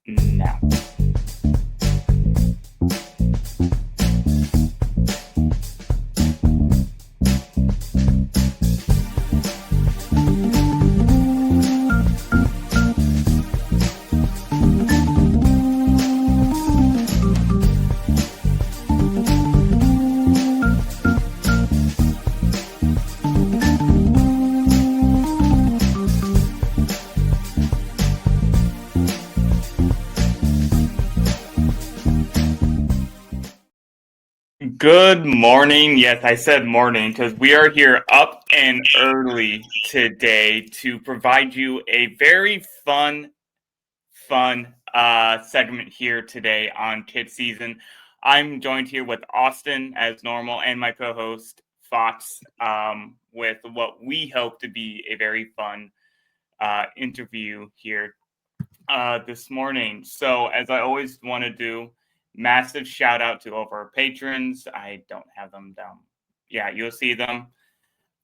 now. Good morning. Yes, I said morning because we are here up and early today to provide you a very fun segment here today on KitSZN. I'm joined here with Austin as normal and my co-host Fox with what we hope to be a very fun interview here this morning. So as I always want to do, massive shout out to all of our patrons. I don't have them down. Yeah, you'll see them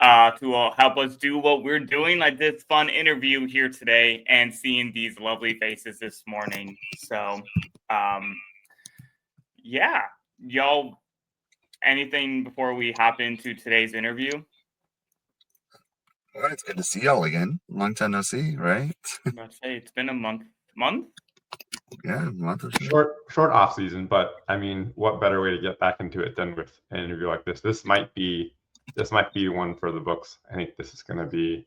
to help us do what we're doing, like this fun interview here today and seeing these lovely faces this morning. So, yeah, y'all, anything before we hop into today's interview? Well, it's good to see y'all again. Long time no see, right? I'm about to say it's been a month. Yeah, a month or so. Short off season, but I mean, what better way to get back into it than with an interview like this? This might be one for the books. I think this is going to be,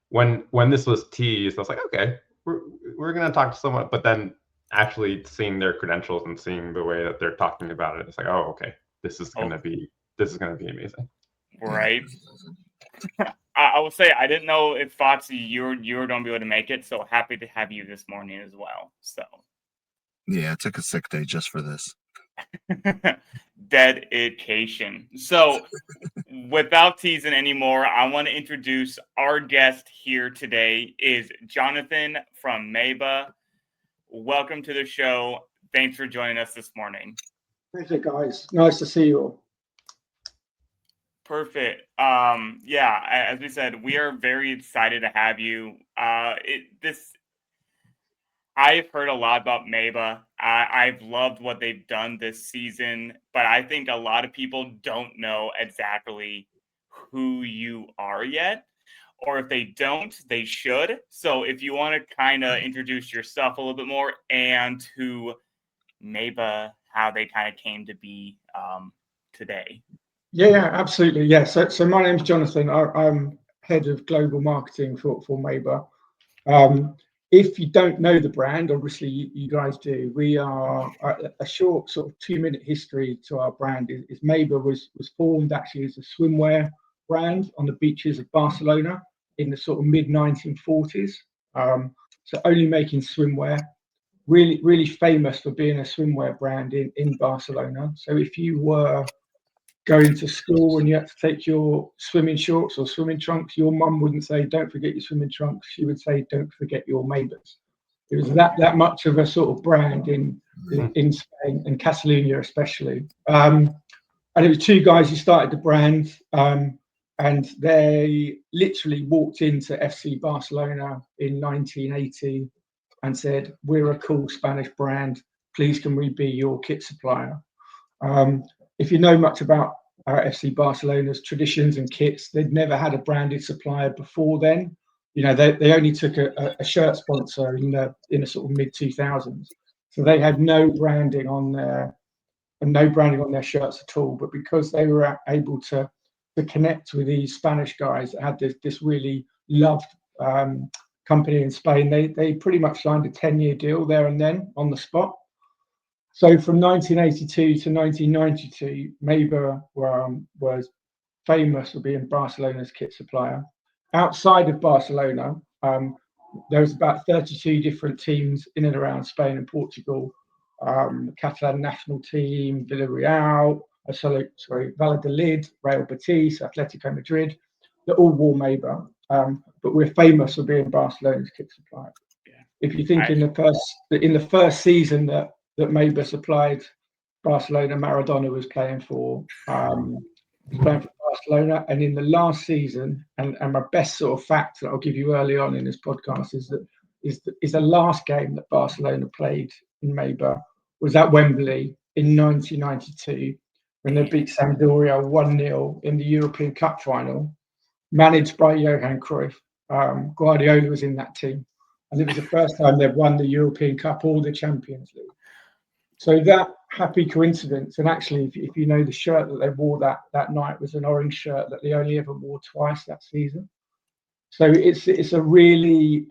when this was teased, I was like, okay, we're going to talk to someone, but then actually seeing their credentials and seeing the way that they're talking about it, it's like, oh, okay, this is going to be amazing. Right. I will say I didn't know if Fox you were going to be able to make it, so happy to have you this morning as well. So yeah, I took a sick day just for this. Dedication. So without teasing anymore, I want to introduce our guest here today is Jonathan from MEYBA. Welcome to the show. Thanks for joining us this morning. Thank you, guys. Nice to see you all. Perfect. Yeah, as we said, we are very excited to have you. I've heard a lot about MEYBA. I've loved what they've done this season, but I think a lot of people don't know exactly who you are yet, or if they don't, they should. So if you want to kind of introduce yourself a little bit more and who MEYBA, how they kind of came to be today. Yeah, absolutely. Yeah. So my name's Jonathan. I'm head of global marketing for MEYBA. If you don't know the brand, obviously you guys do. We are a short sort of 2-minute history to our brand is MEYBA was formed actually as a swimwear brand on the beaches of Barcelona in the sort of mid 1940s. So only making swimwear, really famous for being a swimwear brand in Barcelona. So if you were going to school and you had to take your swimming shorts or swimming trunks, your mum wouldn't say, "Don't forget your swimming trunks." She would say, "Don't forget your MEYBAs." It was that much of a sort of brand in Spain and Catalonia especially. And it was two guys who started the brand, and they literally walked into FC Barcelona in 1980 and said, "We're a cool Spanish brand. Please, can we be your kit supplier?" If you know much about FC Barcelona's traditions and kits, they'd never had a branded supplier before then. You know, they only took a shirt sponsor in the sort of mid 2000s, so they had no branding on their shirts at all. But because they were able to connect with these Spanish guys that had this really loved company in Spain, they pretty much signed a 10-year deal there and then on the spot. So from 1982 to 1992, MEYBA was famous for being Barcelona's kit supplier. Outside of Barcelona, there was about 32 different teams in and around Spain and Portugal. The Catalan national team, Valladolid, Real Betis, Atletico Madrid, that all wore MEYBA. But we're famous for being Barcelona's kit supplier. Yeah. If you think in the first season that MEYBA supplied Barcelona, Maradona was playing for Barcelona, and in the last season, and my best sort of fact that I'll give you early on in this podcast is is the last game that Barcelona played in MEYBA was at Wembley in 1992 when they beat Sampdoria 1-0 in the European Cup final, managed by Johan Cruyff. Guardiola was in that team, and it was the first time they've won the European Cup or the Champions League. So that happy coincidence, and actually, if you know, the shirt that they wore that night was an orange shirt that they only ever wore twice that season. So it's a really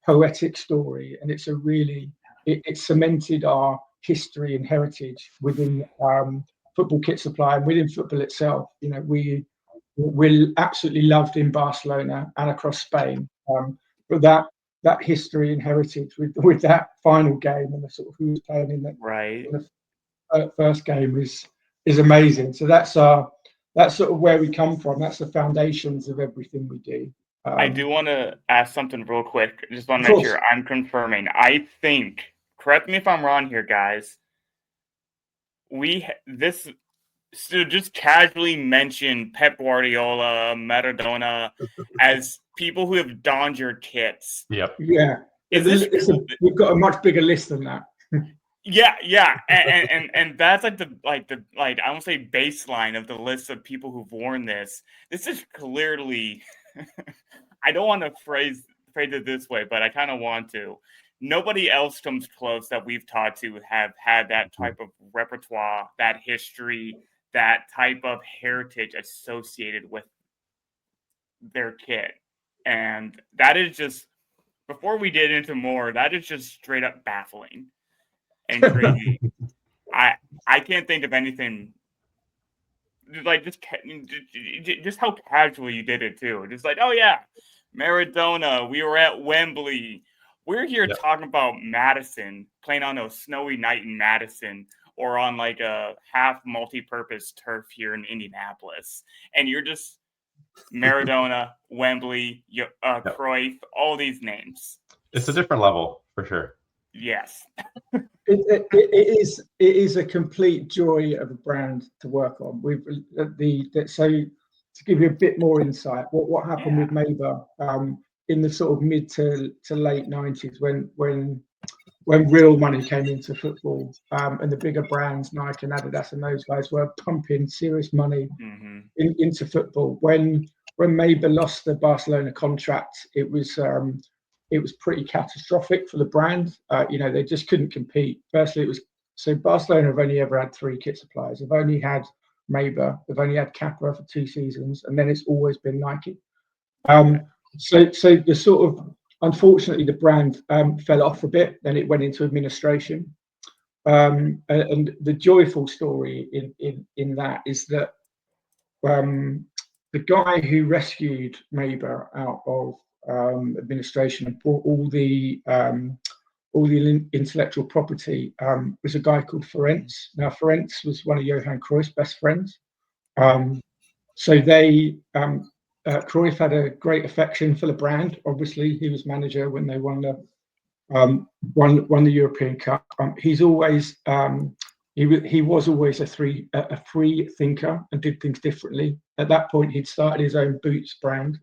poetic story, and it cemented our history and heritage within football kit supply and within football itself. You know, we're absolutely loved in Barcelona and across Spain, but that history and heritage with that final game and the sort of who was playing in the first game is amazing. So that's sort of where we come from. That's the foundations of everything we do. I do want to ask something real quick. I just want to make sure I'm confirming. I think, correct me if I'm wrong here, guys. So just casually mention Pep Guardiola, Maradona as people who have donned your kits. Yep. Yeah. We've got a much bigger list than that. Yeah, and that's like I won't say baseline of the list of people who've worn this. This is clearly, I don't want to phrase it this way, but I kind of want to. Nobody else comes close that we've taught to have had that type of repertoire, that history, that type of heritage associated with their kit. And that is just, before we get into more, that is just straight up baffling and crazy. I can't think of anything like just how casually you did it too. Just like, oh yeah, Maradona, we were at Wembley. We're here talking about Madison, playing on a snowy night in Madison, or on like a half multi-purpose turf here in Indianapolis, and you're just Maradona, Wembley, Cruyff, all these names. It's a different level for sure. Yes. It is a complete joy of a brand to work on. So to give you a bit more insight, what happened with MEYBA in the sort of mid to late 90s when real money came into football, and the bigger brands, Nike and Adidas and those guys, were pumping serious money into football. When MEYBA lost the Barcelona contract, it was pretty catastrophic for the brand. They just couldn't compete. Firstly, Barcelona have only ever had 3 kit suppliers. They've only had MEYBA, they've only had Kappa for 2 seasons, and then it's always been Nike. So the sort of, unfortunately, the brand fell off a bit. Then it went into administration, and the joyful story in that is that the guy who rescued MEYBA out of administration and brought all the intellectual property was a guy called Ferenc. Now, Ferenc was one of Johan Cruyff's best friends. So Cruyff had a great affection for the brand. Obviously, he was manager when they won the European Cup. He's always he was always a free thinker and did things differently. At that point, he'd started his own boots brand.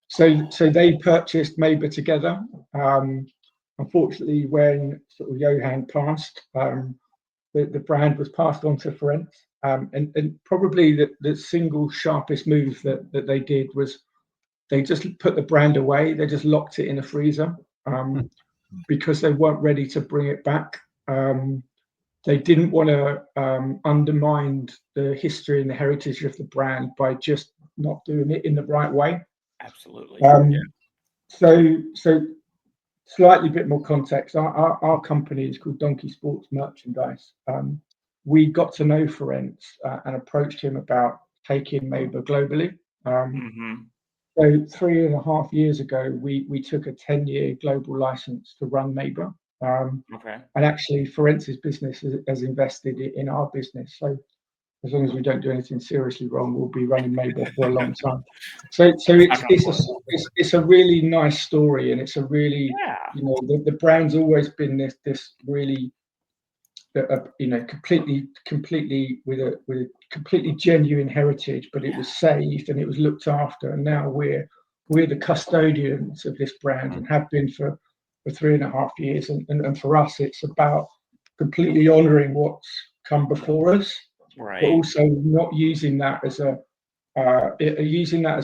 So they purchased MEYBA together. Unfortunately, when sort of Johan passed, the brand was passed on to Ferenc. And probably the single sharpest move that they did was they just put the brand away. They just locked it in a freezer because they weren't ready to bring it back. They didn't want to undermine the history and the heritage of the brand by just not doing it in the right way. Absolutely. So slightly bit more context. Our company is called Donkey Sports Merchandise. We got to know Ferenc and approached him about taking MEYBA globally. So 3.5 years ago, we took a 10-year global license to run MEYBA. And actually, Ferenc's business has invested in our business. So as long as we don't do anything seriously wrong, we'll be running MEYBA for a long time. So it's a really nice story, and it's a really the brand's always been this really completely with a completely genuine heritage, but it was saved and it was looked after, and now we're we're the custodians of this brand and have been for 3.5 years. And for us, it's about completely honouring what's come before us, Right. but also not using that as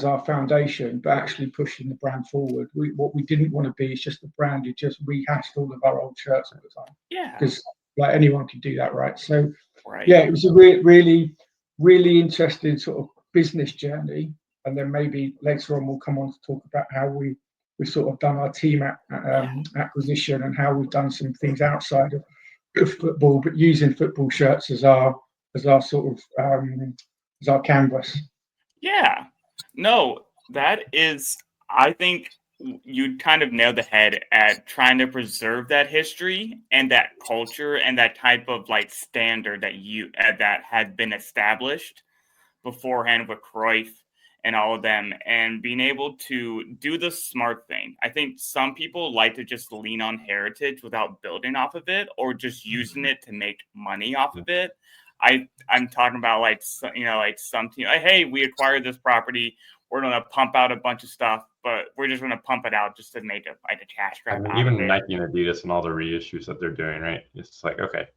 our foundation, but actually pushing the brand forward. What we didn't want to be is just a brand who just rehashed all of our old shirts all the time. Yeah. Because like anyone could do that, right? So Right. yeah, it was a really, really interesting sort of business journey. And then maybe later on we'll come on to talk about how we sort of done our team acquisition and how we've done some things outside of football, but using football shirts as our sort of as our canvas. Yeah. No, that is, I think you kind of nailed the head at trying to preserve that history and that culture and that type of like standard that that had been established beforehand with Cruyff and all of them, and being able to do the smart thing. I think some people like to just lean on heritage without building off of it, or just using it to make money off of it. I'm talking about like some team, like, hey, we acquired this property, we're gonna pump out a bunch of stuff, but we're just gonna pump it out just to make a cash grab. I mean, even Nike and Adidas and all the reissues that they're doing, right? It's like, okay,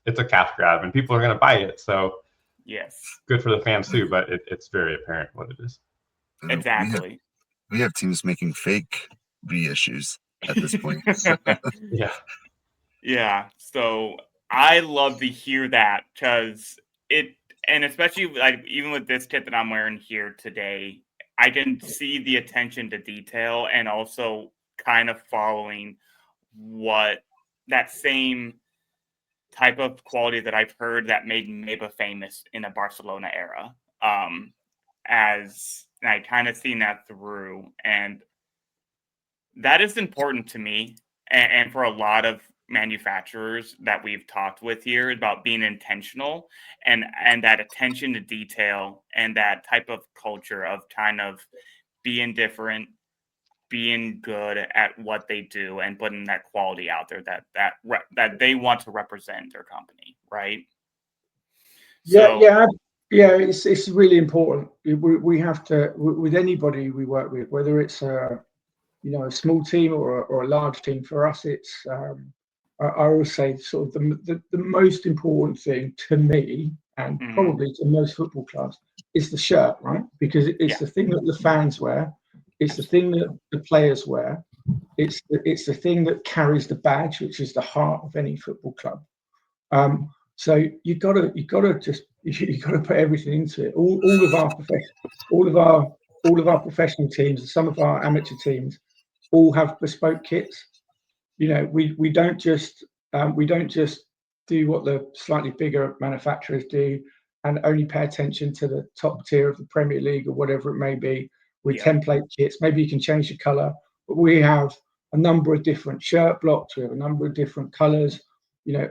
it's a cash grab, and people are gonna buy it, so yes, good for the fans too. But it's very apparent what it is. Exactly. We have teams making fake reissues at this point. Yeah. Yeah. So I love to hear that, because and especially like even with this kit that I'm wearing here today, I can see the attention to detail and also kind of following what that same type of quality that I've heard that made MEYBA famous in the Barcelona era. As I kind of seen that through, and that is important to me, and for a lot of manufacturers that we've talked with here, about being intentional and that attention to detail and that type of culture of kind of being different, being good at what they do, and putting that quality out there that they want to represent their company, right? Yeah. It's really important. We have to, with anybody we work with, whether it's a small team or a large team. For us, it's I always say sort of the most important thing to me, and probably to most football clubs, is the shirt, right? Because it's the thing that the fans wear, it's the thing that the players wear, it's the thing that carries the badge, which is the heart of any football club. So you gotta put everything into it. All of our professional teams and some of our amateur teams all have bespoke kits. We don't just do what the slightly bigger manufacturers do and only pay attention to the top tier of the Premier League or whatever it may be with template kits. Maybe you can change the color, but we have a number of different shirt blocks. We have a number of different colors.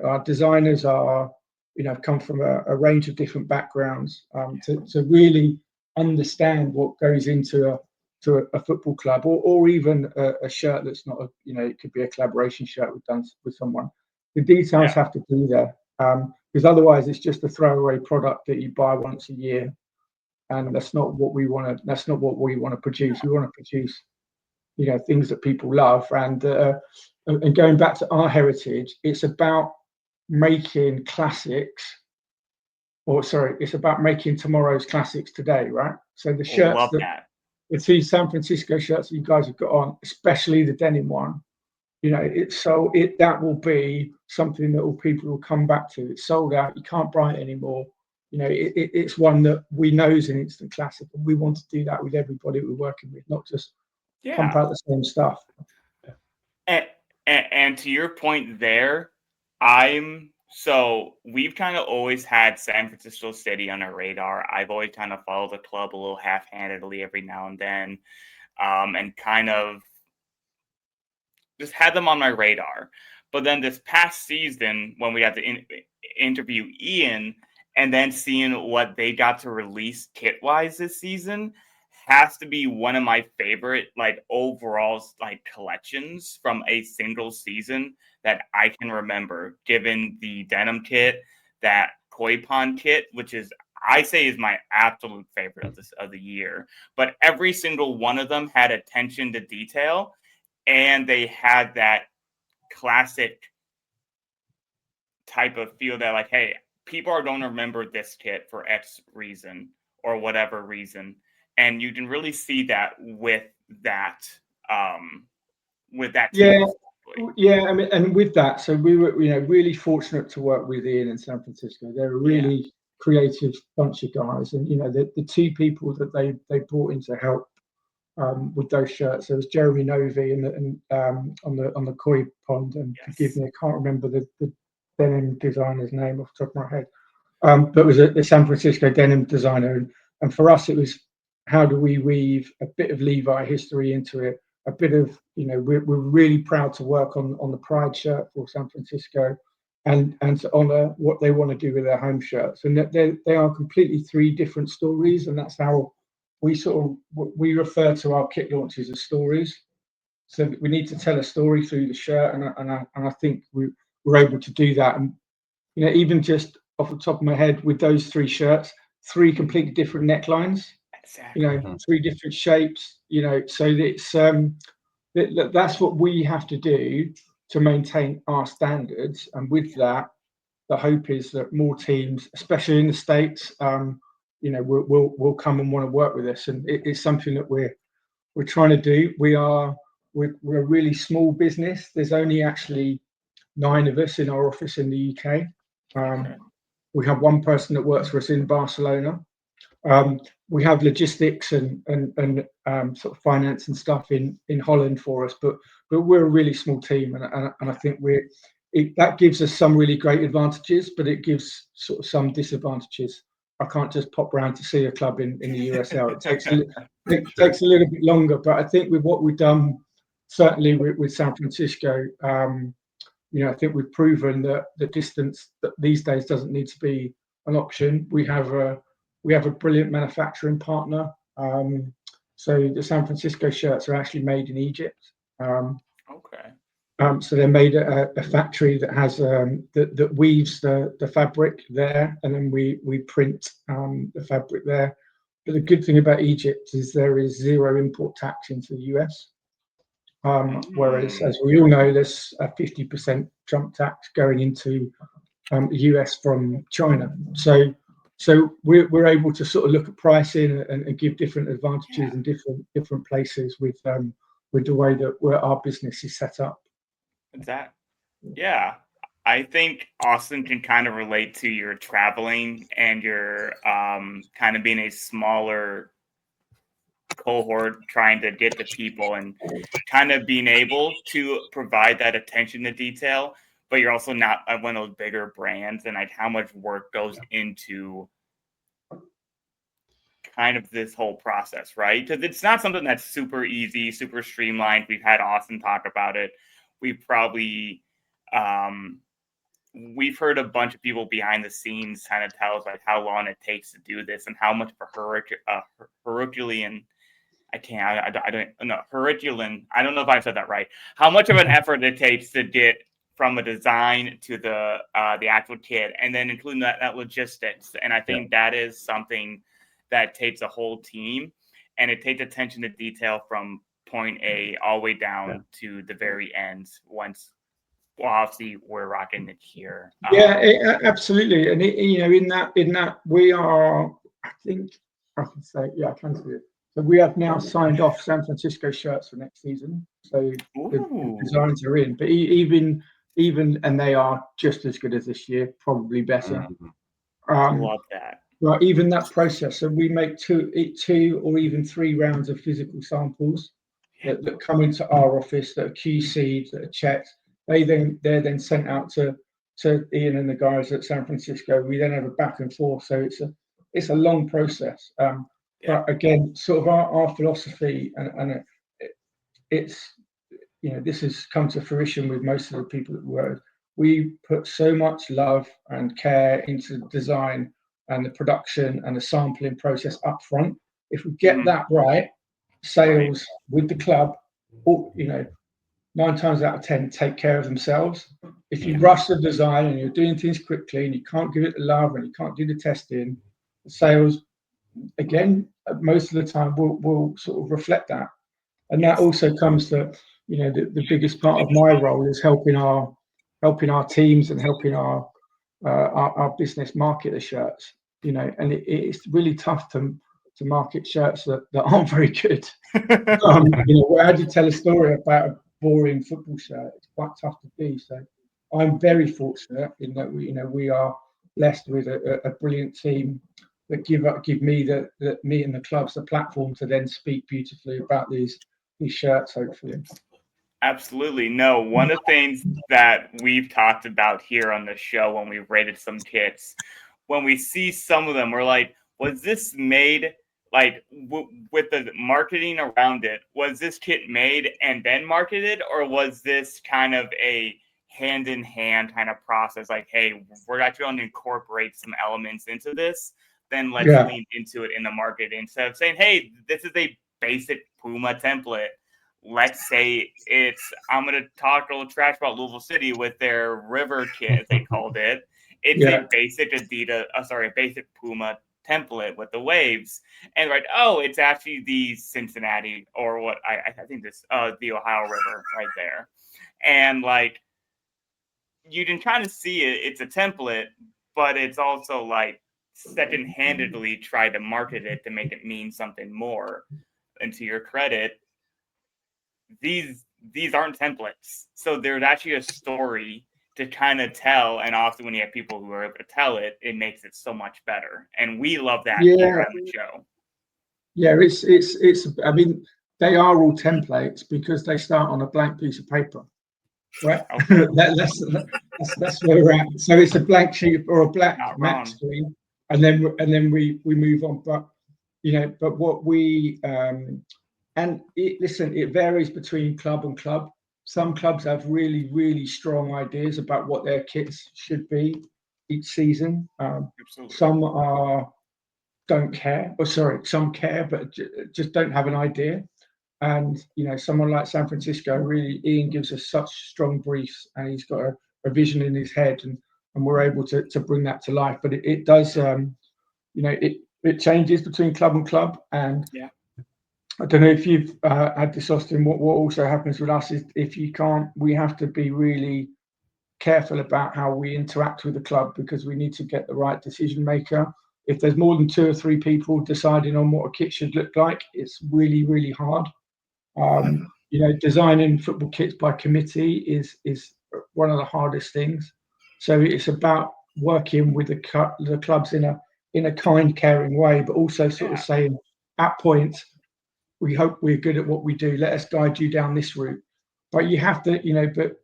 Our designers come from a range of different backgrounds to really understand what goes into a football club, or even a shirt that's not it could be a collaboration shirt we've done with someone. The details have to be there, because otherwise it's just a throwaway product that you buy once a year, and that's not what we want to produce. We want to produce things that people love, and going back to our heritage, it's about making classics, it's about making tomorrow's classics today, right? So the shirts the two San Francisco shirts that you guys have got on, especially the denim one, that will be something that people will come back to. It's sold out, you can't buy it anymore. It's one that we know is an instant classic, and we want to do that with everybody we're working with, not just pump out the same stuff. And to your point there, so we've kind of always had San Francisco City on our radar. I've always kind of followed the club a little half-handedly every now and then, and kind of just had them on my radar. But then this past season, when we had to interview Ian, and then seeing what they got to release kit-wise this season, has to be one of my favorite overall collections from a single season that I can remember, given the denim kit, that koi pond kit, which is I say is my absolute favorite of the year. But every single one of them had attention to detail, and they had that classic type of feel that, like, hey, people are going to remember this kit for X reason or whatever reason, and you can really see that with that Yeah. team. Yeah, I mean, and with that, so we were, really fortunate to work with Ian in San Francisco. They're a really creative bunch of guys, and the two people that they brought in to help with those shirts. There was Jeremy Novi and on the koi pond, and forgive me, I can't remember the denim designer's name off the top of my head, but it was the San Francisco denim designer, and for us it was, how do we weave a bit of Levi history into it, a bit of, we're really proud to work on the Pride shirt for San Francisco, and to honor what they want to do with their home shirts, and that they are completely three different stories, and that's how we refer to our kit launches as stories. So we need to tell a story through the shirt, and I think we're able to do that. And even just off the top of my head, with those three shirts, three completely different necklines, Exactly. three different shapes, so it's that's what we have to do to maintain our standards. And with that, the hope is that more teams, especially in the States, will come and want to work with us. And it's something that we're trying to do. We're a really small business. There's only actually 9 of us in our office in the UK. We have one person that works for us in Barcelona. We have logistics and sort of finance and stuff in Holland for us, but we're a really small team, and I think that gives us some really great advantages, but it gives sort of some disadvantages. I can't just pop around to see a club in the USL. It takes a little bit longer, but I think with what we've done, certainly with San Francisco, I think we've proven that the distance that these days doesn't need to be an option. We have a brilliant manufacturing partner. So the San Francisco shirts are actually made in Egypt. So they're made at a factory that has that weaves the fabric there, and then we print the fabric there. But the good thing about Egypt is there is 0 import tax into the US. Whereas, as we all know, there's a 50% Trump tax going into the US from China. So we're able to sort of look at pricing and give different advantages in different places with the way that our business is set up. I think Austin can kind of relate to your traveling and your kind of being a smaller cohort, trying to get to people and kind of being able to provide that attention to detail, but you're also not one of those bigger brands, and like how much work goes into kind of this whole process, right? Because it's not something that's super easy, super streamlined. We've had Austin talk about it. We've probably we've heard a bunch of people behind the scenes kind of tell us like how long it takes to do this and how much of a Herculean, Herculean, I don't know if I said that right. How much of an effort it takes to get from a design to the actual kit, and then including that logistics. And I think that is something that takes a whole team, and it takes attention to detail from point A all the way down to the very end. Once, well, obviously we're rocking it here. Absolutely. And in that we are, I think I can say, I can say it. So we have now signed off San Francisco shirts for next season. So the designs are in, but even and they are just as good as this year, probably better. Love that. Right, even that process, so we make 2 or even 3 rounds of physical samples that come into our office, that are QC'd, that are checked. They're then sent out to Ian and the guys at San Francisco. We then have a back and forth, so it's a long process. But again, sort of our philosophy, and it's this has come to fruition with most of the people that work. We put so much love and care into the design and the production and the sampling process up front. If we get that right, sales with the club, 9 times out of 10 take care of themselves. If you rush the design and you're doing things quickly and you can't give it the love and you can't do the testing, sales, again, most of the time will sort of reflect that. And that also comes to, the biggest part of my role is helping our teams and helping our business market the shirts, and it's really tough to market shirts that aren't very good. How do you tell a story about a boring football shirt? It's quite tough to do. So I'm very fortunate in that we are blessed with a brilliant team that give me me and the clubs the platform to then speak beautifully about these shirts, hopefully. Absolutely. No, one of the things that we've talked about here on the show when we've rated some kits, when we see some of them, we're like, was this made like with the marketing around it? Was this kit made and then marketed, or was this kind of a hand in hand kind of process? Like, hey, we're actually going to incorporate some elements into this, then let's lean into it in the market instead of saying, hey, this is a basic Puma template. Let's say I'm going to talk a little trash about Louisville City with their river kit, as they called it. It's a basic a basic Puma template with the waves. And it's actually the Cincinnati, or what I think the Ohio River right there. And you can kind of see it, it's a template, but it's also second-handedly try to market it to make it mean something more. And to your credit, these aren't templates, so there's actually a story to kind of tell, and often when you have people who are able to tell it, it makes it so much better, and we love that here on the show. It's I mean, they are all templates because they start on a blank piece of paper, right? Okay. that's where we're at. So it's a blank sheet or a black Mac screen, and then we move on. But what we it varies between club and club. Some clubs have really, really strong ideas about what their kits should be each season. Some don't care, some care, but just don't have an idea. And someone like San Francisco, really, Ian gives us such strong briefs, and he's got a vision in his head, and we're able to bring that to life. But it does, it changes between club and club, and I don't know if you've had this, Austin. What also happens with us is if you can't, we have to be really careful about how we interact with the club, because we need to get the right decision maker. If there's more than 2 or 3 people deciding on what a kit should look like, it's really, really hard. Designing football kits by committee is one of the hardest things. So it's about working with the clubs in a kind, caring way, but also sort of saying at points, we hope we're good at what we do. Let us guide you down this route. But you have to, but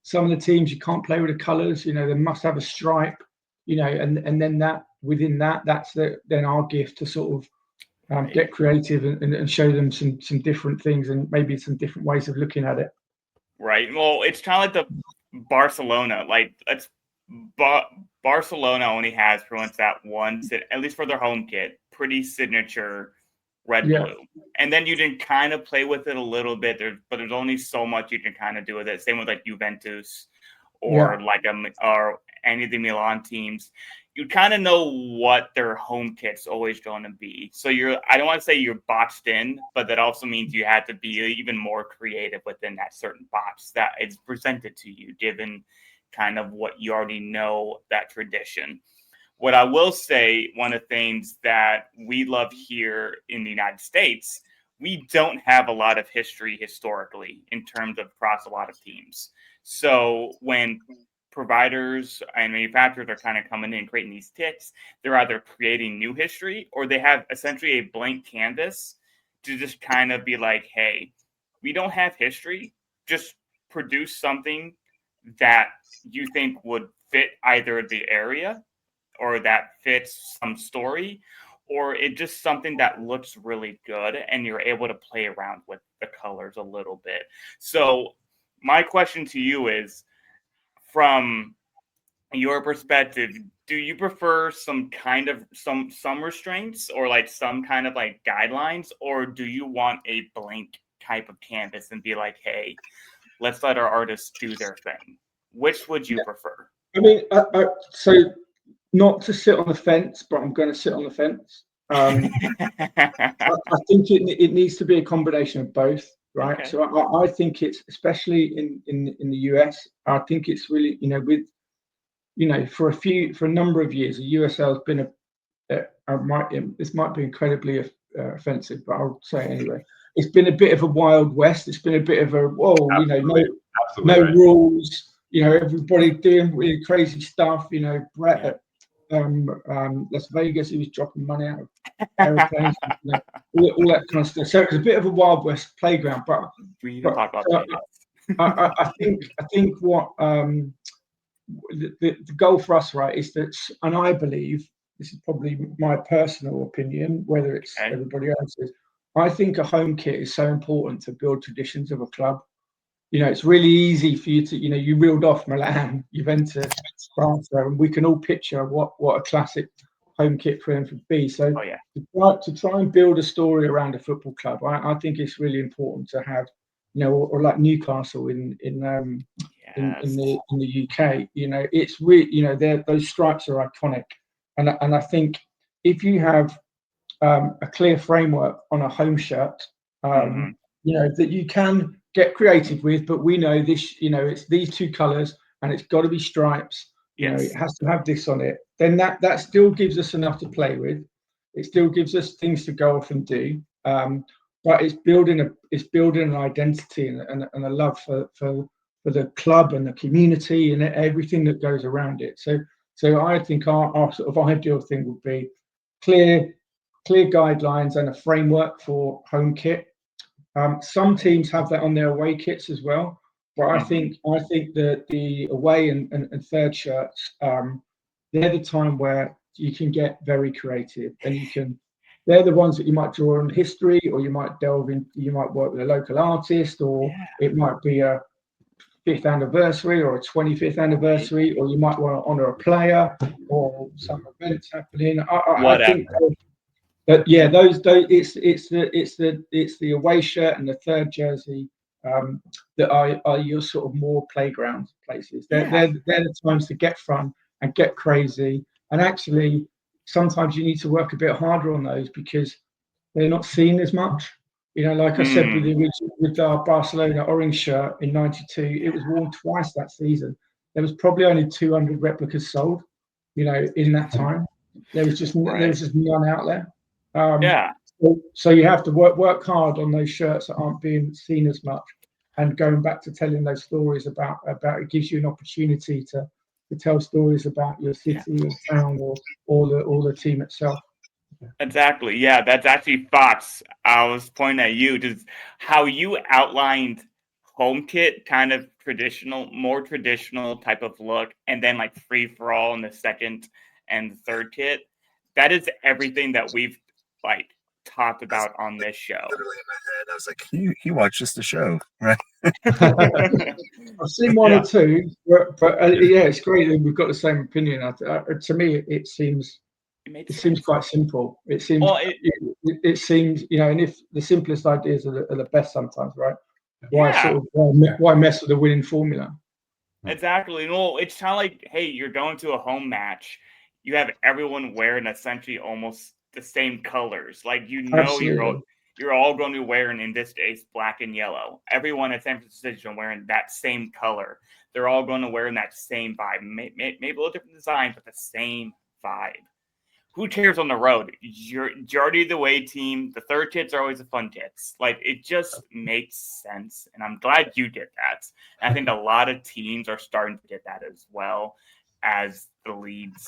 some of the teams, you can't play with the colours. They must have a stripe, and then within that's then our gift to sort of get creative and show them some different things and maybe some different ways of looking at it. Right. Well, it's kind of like the Barcelona. Barcelona only has pretty much that one, at least for their home kit, pretty signature red-blue. And then you can kind of play with it a little bit, but there's only so much you can kind of do with it. Same with Juventus or or any of the Milan teams. You kind of know what their home kit's always going to be. So I don't want to say you're boxed in, but that also means you have to be even more creative within that certain box that is presented to you, given kind of what you already know, that tradition. What I will say, one of the things that we love here in the United States, we don't have a lot of history historically in terms of across a lot of teams. So when providers and manufacturers are kind of coming in and creating these kits, they're either creating new history or they have essentially a blank canvas to just kind of be like, hey, we don't have history. Just produce something that you think would fit either the area or that fits some story, or it's just something that looks really good and you're able to play around with the colors a little bit. So my question to you is, from your perspective, do you prefer some kind of some restraints or some kind of guidelines, or do you want a blank type of canvas and be like, hey, let's let our artists do their thing? Which would you prefer? I mean, so not to sit on the fence, but I'm going to sit on the fence. I think it needs to be a combination of both, right? Okay. So I think it's, especially in the US, I think it's really, with, for a number of years, the USL has been this might be incredibly offensive, but I'll say it anyway. It's been a bit of a Wild West. It's been a bit of a, Absolutely no right. rules, everybody doing really crazy stuff. Brett at Las Vegas, he was dropping money out of airplanes, all that kind of stuff. So it was a bit of a Wild West playground. But we need to talk about Vegas. I think what the goal for us, right, is that, and I believe, this is probably my personal opinion, whether it's everybody else's, I think a home kit is so important to build traditions of a club. It's really easy for you to, you reeled off Milan, Juventus, Barcelona, and we can all picture what a classic home kit for them would be. So to try and build a story around a football club, I think it's really important to have, or like Newcastle in the UK, it's really, those stripes are iconic, and I think if you have a clear framework on a home shirt, that you can get creative with, but we know this, it's these two colours and it's got to be stripes. It has to have this on it. Then that still gives us enough to play with. It still gives us things to go off and do. But it's building an identity and a love for the club and the community and everything that goes around it. So I think our sort of ideal thing would be clear guidelines and a framework for home kit. Some teams have that on their away kits as well, but I think that the away and third shirts, they're the time where you can get very creative, and they're the ones that you might draw on history, or you might you might work with a local artist, or it might be a 5th anniversary or a 25th anniversary, or you might want to honor a player or some events happening. I think that it's the away shirt and the third jersey that are your sort of more playground places. They're the times to get fun and get crazy, and actually sometimes you need to work a bit harder on those because they're not seen as much. Like I said, with our Barcelona orange shirt in '92, it was worn twice that season. There was probably only 200 replicas sold, in that time. There was just none out there. So you have to work hard on those shirts that aren't being seen as much, and going back to telling those stories about it gives you an opportunity to tell stories about your city or town or the team itself. Exactly. Yeah, that's actually Fox. I was pointing at you, just how you outlined home kit, kind of more traditional type of look, and then like free for all in the second and third kit. That is everything that we've talked about on this show. Literally in my head, I was like, he watched just the show, right? I've seen one or two, but it's great that we've got the same opinion. To me, it seems quite simple. It seems it seems, and if the simplest ideas are the best sometimes, right? Why mess with a winning formula? Exactly. No, it's kind of like, hey, you're going to a home match. You have everyone wearing essentially almost the same colors. Like, you're all going to be wearing, in this case, black and yellow. Everyone at San Francisco wearing that same color. They're all going to wear that same vibe. Maybe a little different design, but the same vibe. Who cheers on the road? Majority of the away team. The third kits are always the fun kits. Like, it just makes sense, and I'm glad you did that. And I think a lot of teams are starting to get that as well, as the leagues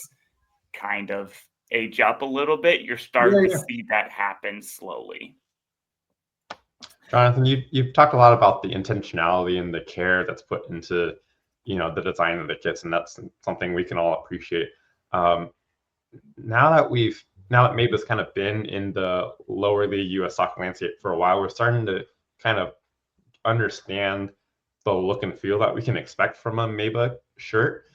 kind of age up a little bit. You're starting to see that happen slowly. Jonathan, you've talked a lot about the intentionality and the care that's put into the design of the kits, and that's something we can all appreciate. Now that MEYBA's kind of been in the lower league US soccer landscape for a while, we're starting to kind of understand the look and feel that we can expect from a MEYBA shirt.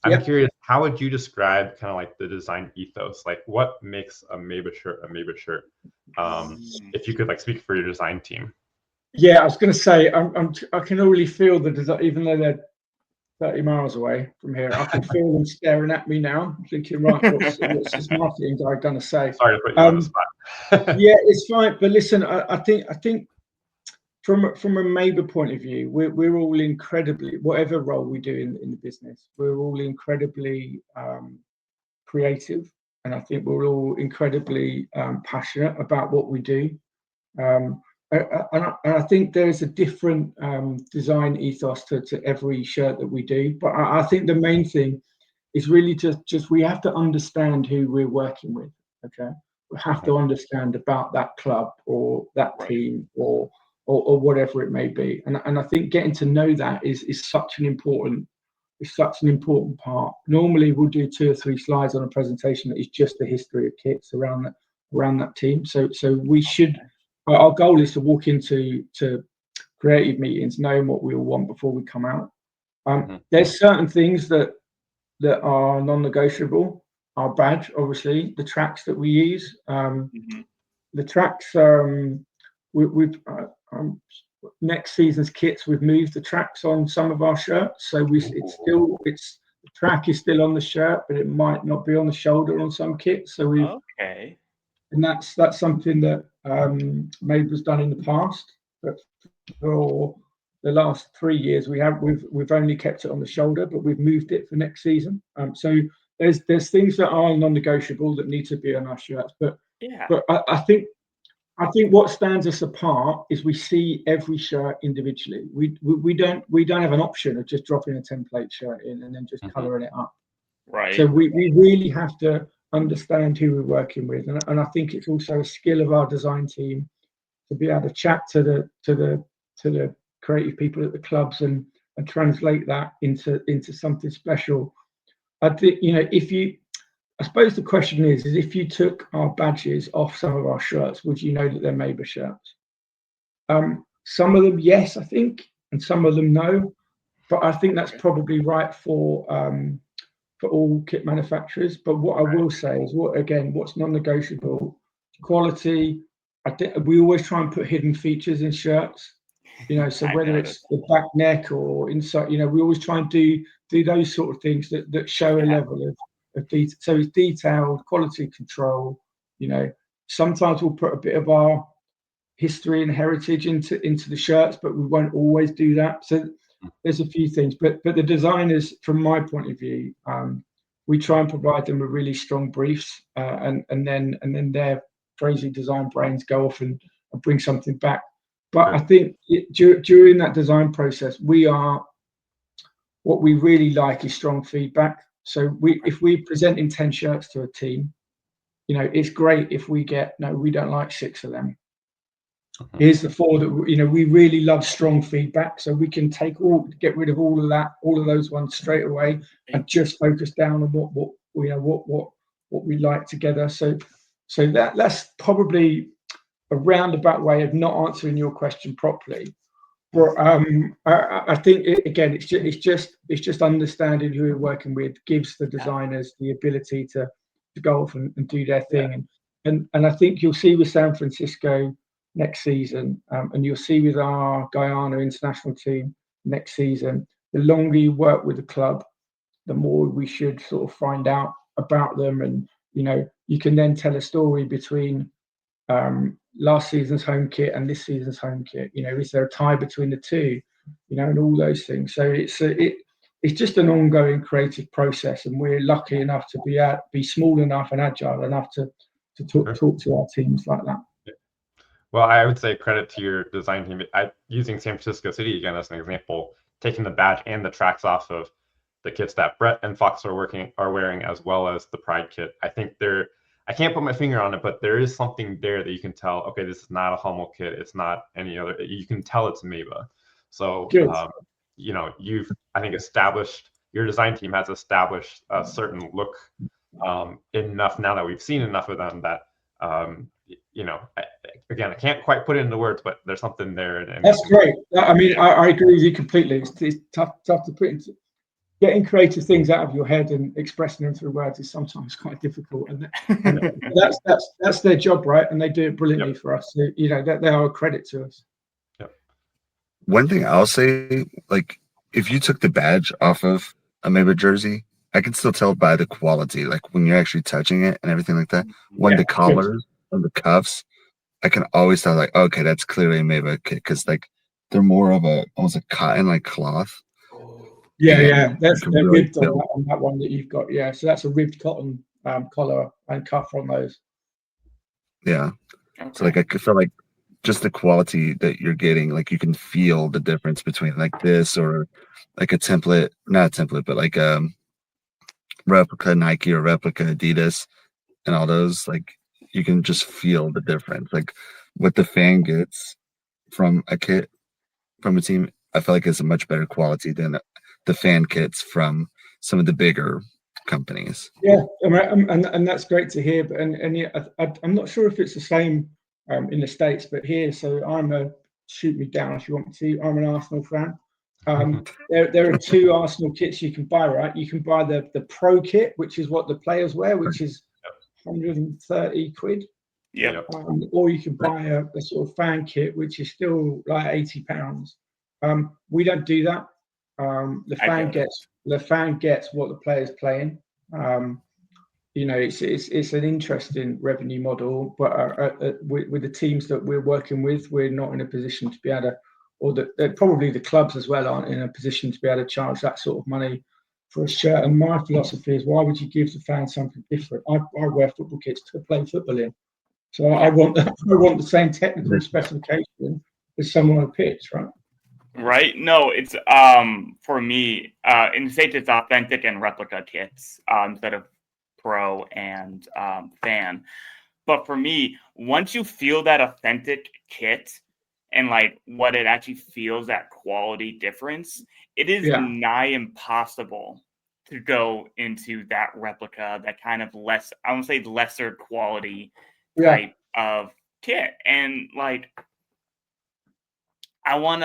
I'm curious, how would you describe kind of like the design ethos? Like, what makes a MEYBA shirt a MEYBA shirt? If you could speak for your design team. Yeah, I was going to say, I can already feel the design, even though 30 miles away from here. I can feel them staring at me now, thinking, right, what's this marketing guy going to say? Sorry to put you on the spot. Yeah, it's fine. But listen, I think from a MEYBA point of view, we're all incredibly, whatever role we do in the business, we're all incredibly creative, and I think we're all incredibly passionate about what we do. And I think there's a different design ethos to every shirt that we do. But I think the main thing is really just we have to understand who we're working with. Okay, we have to understand about that club or that team or whatever it may be. And I think getting to know that is such an important part. Normally we'll do 2 or 3 slides on a presentation that is just the history of kits around that team. So we should. Our goal is to walk into creative meetings knowing what we all want before we come out. There's certain things that are non-negotiable. Our badge, obviously, the tracks that we use. The tracks. We've next season's kits. We've moved the tracks on some of our shirts, so the track is still on the shirt, but it might not be on the shoulder on some kits. So we've and that's something that MEYBA's done in the past, but for the last 3 years we've only kept it on the shoulder, but we've moved it for next season. So there's things that are non-negotiable that need to be on our shirts, but I think what stands us apart is we see every shirt individually. We don't have an option of just dropping a template shirt in and then just colouring it up. Right. So we really have to understand who we're working with, and I think it's also a skill of our design team to be able to chat to the creative people at the clubs and translate that into something special. I think I suppose the question is if you took our badges off some of our shirts, would you know that they're MEYBA shirts? Some of them, yes, I think, and some of them, no. But I think that's probably right for all kit manufacturers. But what I will say is, what's non-negotiable? Quality. We always try and put hidden features in shirts. So whether it's the back neck or inside, we always try and do those sort of things that show a level of detail. So it's detailed, quality control. Sometimes we'll put a bit of our history and heritage into the shirts, but we won't always do that. So there's a few things, but the designers, from my point of view, we try and provide them with really strong briefs, and then their crazy design brains go off and bring something back. But I think during that design process, what we really like is strong feedback. So if we're presenting 10 shirts to a team, it's great if we get, no, we don't like 6 of them. Here's the 4 that we really love strong feedback, so we can get rid of all of those ones straight away, and just focus down on what we like together. So that's probably a roundabout way of not answering your question properly. But I think it's just understanding who we're working with gives the designers the ability to go off and do their thing, and I think you'll see with San Francisco next season, and you'll see with our Guyana international team next season, the longer you work with the club, the more we should sort of find out about them, and you can then tell a story between last season's home kit and this season's home kit. Is there a tie between the two? And all those things. So it's just an ongoing creative process, and we're lucky enough to be small enough and agile enough to talk to our teams like that. Well, I would say credit to your design team. Using San Francisco City again as an example, taking the badge and the tracks off of the kits that Brett and Fox are wearing, as well as the Pride kit. I think I can't put my finger on it, but there is something there that you can tell, okay, this is not a Hummel kit. It's not any other. You can tell it's MEYBA. So, you've, I think, your design team has established a certain look enough now that we've seen enough of them that, again, I can't quite put it into words, but there's something there. And that's great. I mean, I agree with you completely. It's tough to put into. Getting creative things out of your head and expressing them through words is sometimes quite difficult, and that's their job, right? And they do it brilliantly for us. So, they are a credit to us. One thing I'll say, like, if you took the badge off of a MEYBA jersey, I can still tell by the quality, like when you're actually touching it and everything like that. When the collars and the cuffs, I can always tell, like, okay, that's clearly a MEYBA kit, because like they're more of a almost a cotton like cloth. Yeah. They're really ribbed on that one that you've got. Yeah, so that's a ribbed cotton collar and cuff on those. Yeah. Okay. So like I could feel like just the quality that you're getting, like you can feel the difference between like this or like a template, not a template, but like replica Nike or replica Adidas and all those, like you can just feel the difference. Like what the fan gets from a kit from a team, I feel like is a much better quality than the fan kits from some of the bigger companies. Yeah, and that's great to hear. But yeah, I'm not sure if it's the same in the States, but here, so shoot me down if you want me to. I'm an Arsenal fan. There are two Arsenal kits you can buy, right? You can buy the Pro kit, which is what the players wear, which is 130 quid. Yeah. Or you can buy a sort of fan kit, which is still like £80. We don't do that. The fan gets what the player's playing. You know, it's an interesting revenue model, but with the teams that we're working with, we're not in a position to be able to, or probably the clubs as well aren't in a position to be able to charge that sort of money for a shirt. And my philosophy is, why would you give the fans something different? I wear football kits to play football in, so I want the same technical specification as someone on a pitch, right? Right. No, it's for me, in the States it's authentic and replica kits instead of pro and fan. But for me, once you feel that authentic kit and like what it actually feels, that quality difference, it is nigh impossible to go into that replica, that kind of less, I won't say lesser quality type of kit. And like, I want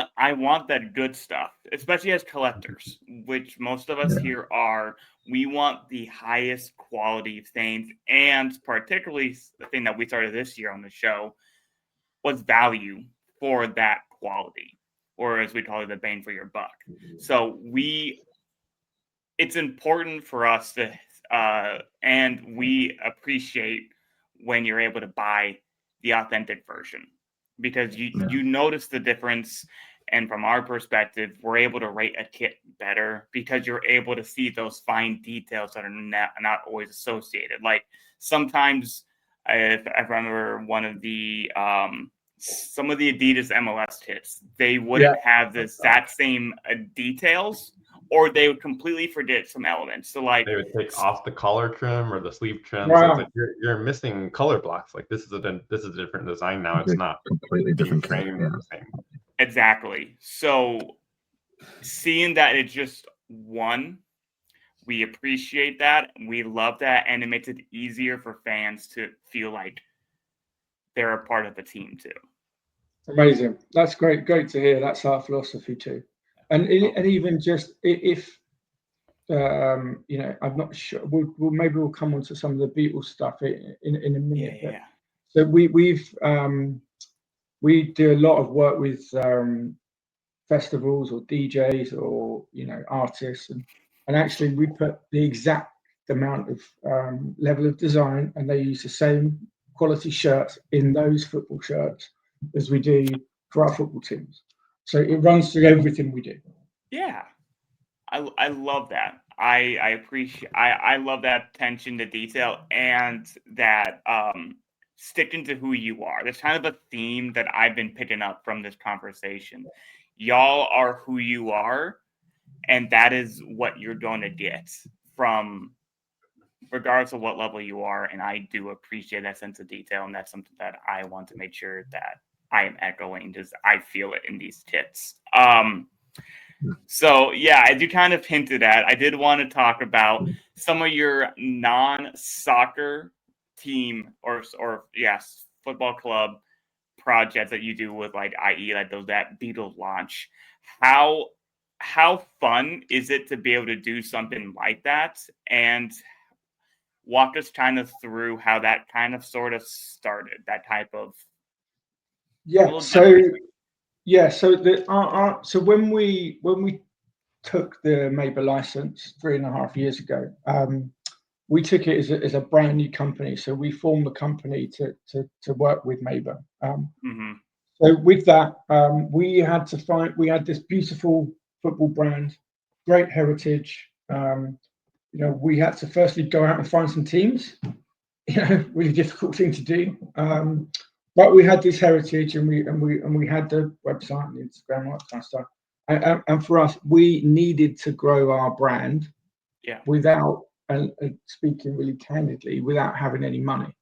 that good stuff, especially as collectors, which most of us here are. We want the highest quality things, and particularly the thing that we started this year on the show was value for that quality, or as we call it, the bang for your buck. So it's important for us to, and we appreciate when you're able to buy the authentic version, because you notice the difference. And from our perspective, we're able to rate a kit better because you're able to see those fine details that are not always associated. Like sometimes, if I remember one of the some of the Adidas MLS kits, they wouldn't have the exact same details, or they would completely forget some elements. So like they would take off the collar trim or the sleeve trim. Wow. So it's like you're missing color blocks. Like this is a different design now. It's not completely different the same. Exactly. So seeing that it's just one, we appreciate that. We love that, and it makes it easier for fans to feel like they're a part of the team too. Amazing. That's great to hear. That's our philosophy too. And even just if you know, I'm not sure. Maybe we'll come on to some of the Beatles stuff in a minute. Yeah. So we do a lot of work with festivals or DJs or artists, and actually we put the exact amount of level of design, and they use the same quality shirts in those football shirts as we do for our football teams. So it runs through everything we do. Yeah, I love that. I appreciate. I love that attention to detail and that sticking to who you are. There's kind of a theme that I've been picking up from this conversation. Y'all are who you are, and that is what you're going to get from, regardless of what level you are. And I do appreciate that sense of detail, and that's something that I want to make sure that I am echoing, because I feel it in these kits. So yeah, I do kind of hinted at. I did want to talk about some of your non-soccer team or football club projects that you do with, like, i.e. like that Beatles launch. How fun is it to be able to do something like that, and walk us kind of through how that kind of sort of started, that type of so when we took the MEYBA license 3.5 years ago, we took it as a brand new company. So we formed the company to work with MEYBA. So with that, we had this beautiful football brand, great heritage. We had to firstly go out and find some teams. Really difficult thing to do. But we had this heritage, and we had the website and Instagram, all that kind of stuff. And for us, we needed to grow our brand without, and speaking really candidly, without having any money.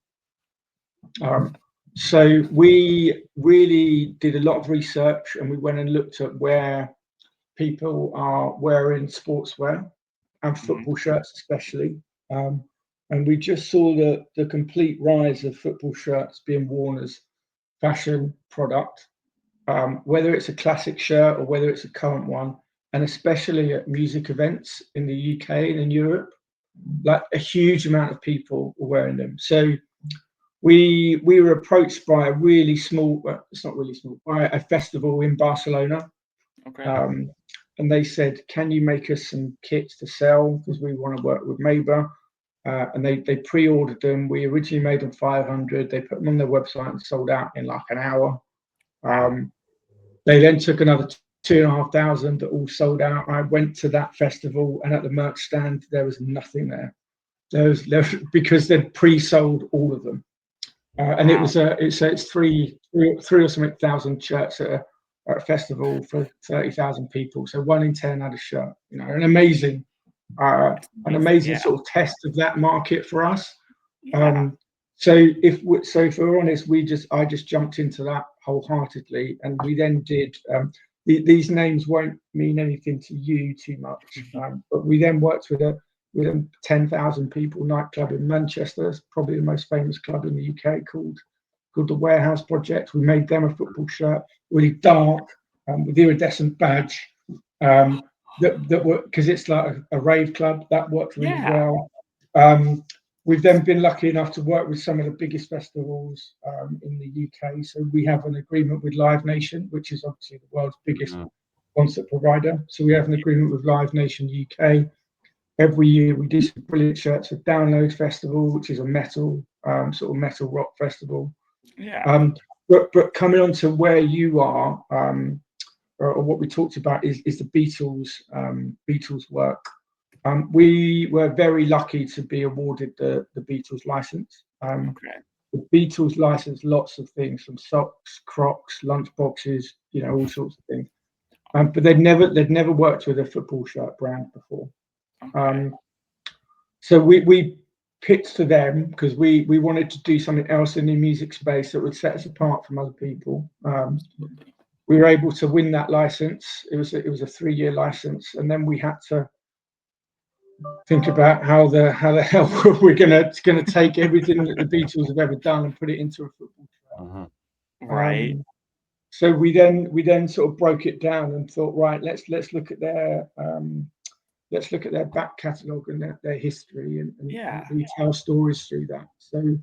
So we really did a lot of research, and we went and looked at where people are wearing sportswear and football shirts especially. And we just saw the complete rise of football shirts being worn as fashion product, whether it's a classic shirt or whether it's a current one, and especially at music events in the UK and in Europe, like a huge amount of people were wearing them. So we were approached by a really small, it's not really small, by a festival in Barcelona. And they said, can you make us some kits to sell? Because we want to work with MEYBA. And they pre-ordered them. We originally made them 500. They put them on their website and sold out in like an hour. They then took another 2,500 that all sold out. I went to that festival, and at the merch stand, there was nothing there. There was because they'd pre-sold all of them. And it's three or something thousand shirts at a festival for 30,000 people. So 1 in 10 had a shirt. An amazing sort of test of that market for us. So if we're honest, I just jumped into that wholeheartedly, and we then did. These names won't mean anything to you too much, but we then worked with a 10,000 people nightclub in Manchester. It's probably the most famous club in the UK, called the Warehouse Project. We made them a football shirt, really dark, with iridescent badge. That worked because it's like a rave club. That worked really well. We've then been lucky enough to work with some of the biggest festivals in the UK. So we have an agreement with Live Nation, which is obviously the world's biggest concert provider. So we have an agreement with Live Nation UK. Every year we do some brilliant shirts for Download Festival, which is a metal sort of metal rock festival. But coming on to where you are, or what we talked about is the Beatles work. We were very lucky to be awarded the Beatles license. The Beatles license lots of things, from socks, Crocs, lunch boxes, all sorts of things. But they'd never worked with a football shirt brand before. So we pitched to them because we wanted to do something else in the music space that would set us apart from other people. We were able to win that license. It was a 3-year license, and then we had to think about how the hell we're gonna take everything that the Beatles have ever done and put it into a football shirt. So we then sort of broke it down and thought, right, let's look at their back catalogue and their history, and we tell stories through that. So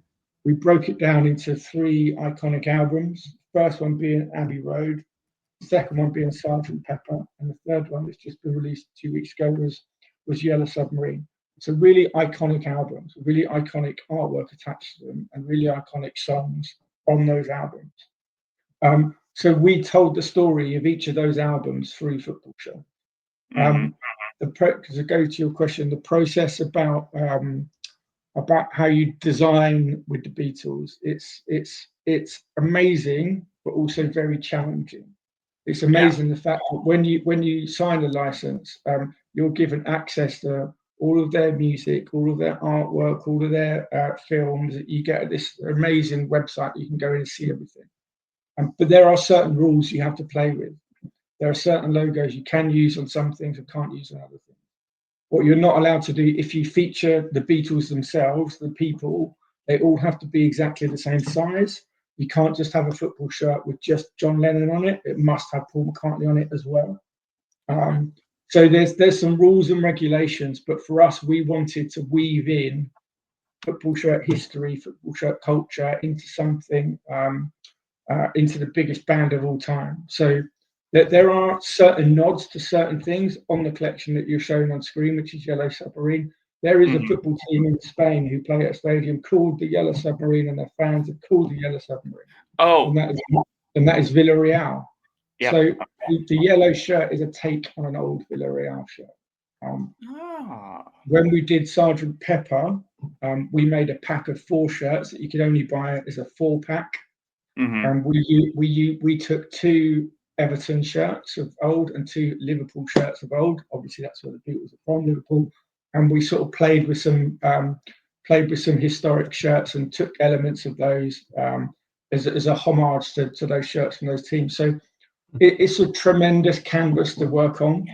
we broke it down into 3 iconic albums. First one being Abbey Road, the second one being Sgt. Pepper, and the third one that's just been released 2 weeks ago was Yellow Submarine. So really iconic albums, really iconic artwork attached to them, and really iconic songs on those albums. So we told the story of each of those albums through football show. To go to your question, the process about how you design with the Beatles, it's amazing, but also very challenging. It's amazing the fact that when you sign a license, you're given access to all of their music, all of their artwork, all of their films. You get this amazing website. You can go in and see everything. But there are certain rules you have to play with. There are certain logos you can use on some things and can't use on other things. What you're not allowed to do, if you feature the Beatles themselves, the people, they all have to be exactly the same size. You can't just have a football shirt with just John Lennon on it. It must have Paul McCartney on it as well. So there's some rules and regulations, but for us, we wanted to weave in football shirt history, football shirt culture into something, into the biggest band of all time. So that there are certain nods to certain things on the collection that you're showing on screen, which is Yellow Submarine. There is a football team in Spain who play at a stadium called the Yellow Submarine, and their fans are called the Yellow Submarine. Oh, and that is Villarreal. Yep. So the yellow shirt is a take on an old Villarreal shirt. When we did Sergeant Pepper, we made a pack of 4 shirts that you could only buy as a 4-pack. And we took 2 Everton shirts of old and 2 Liverpool shirts of old. Obviously, that's where the Beatles are from, Liverpool. And we sort of played with some historic shirts and took elements of those as a homage to those shirts from those teams. So it's a tremendous canvas to work on.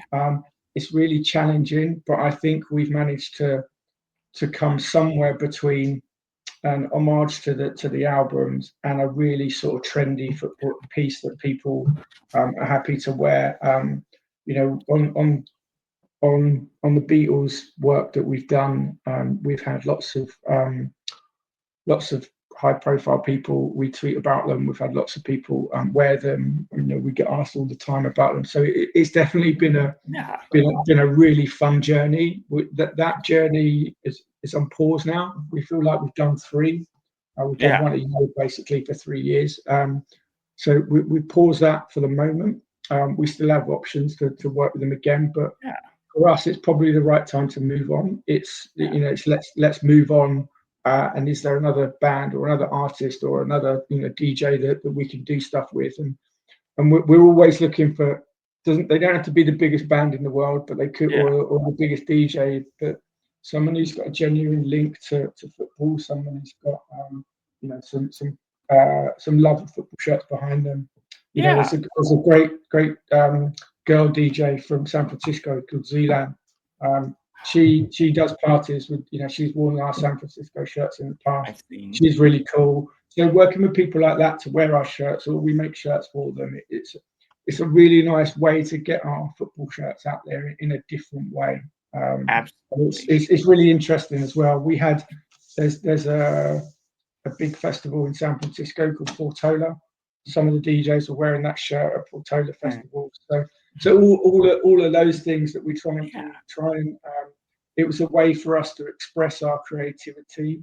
It's really challenging, but I think we've managed to come somewhere between an homage to the albums and a really sort of trendy football piece that people are happy to wear. On the Beatles work that we've done, we've had lots of high-profile people retweet about them. We've had lots of people wear them. We get asked all the time about them. So it's definitely been a really fun journey. That journey is on pause now. We feel like we've done 3. We've done one a year basically for 3 years. So we pause that for the moment. We still have options to work with them again, but for us, it's probably the right time to move on. It's let's move on. And is there another band or another artist or another DJ that we can do stuff with? And we're always looking for. They don't have to be the biggest band in the world, but they could, or the biggest DJ. But someone who's got a genuine link to football, someone who's got some love of football shirts behind them. There's a great girl DJ from San Francisco called Zealand. She does parties with, she's worn our San Francisco shirts in the past. She's really cool. So working with people like that to wear our shirts, or we make shirts for them, it's a really nice way to get our football shirts out there in a different way. It's really interesting as well. There's a big festival in San Francisco called Portola. Some of the DJs are wearing that shirt at Portola Festival. So all of those things that we try and it was a way for us to express our creativity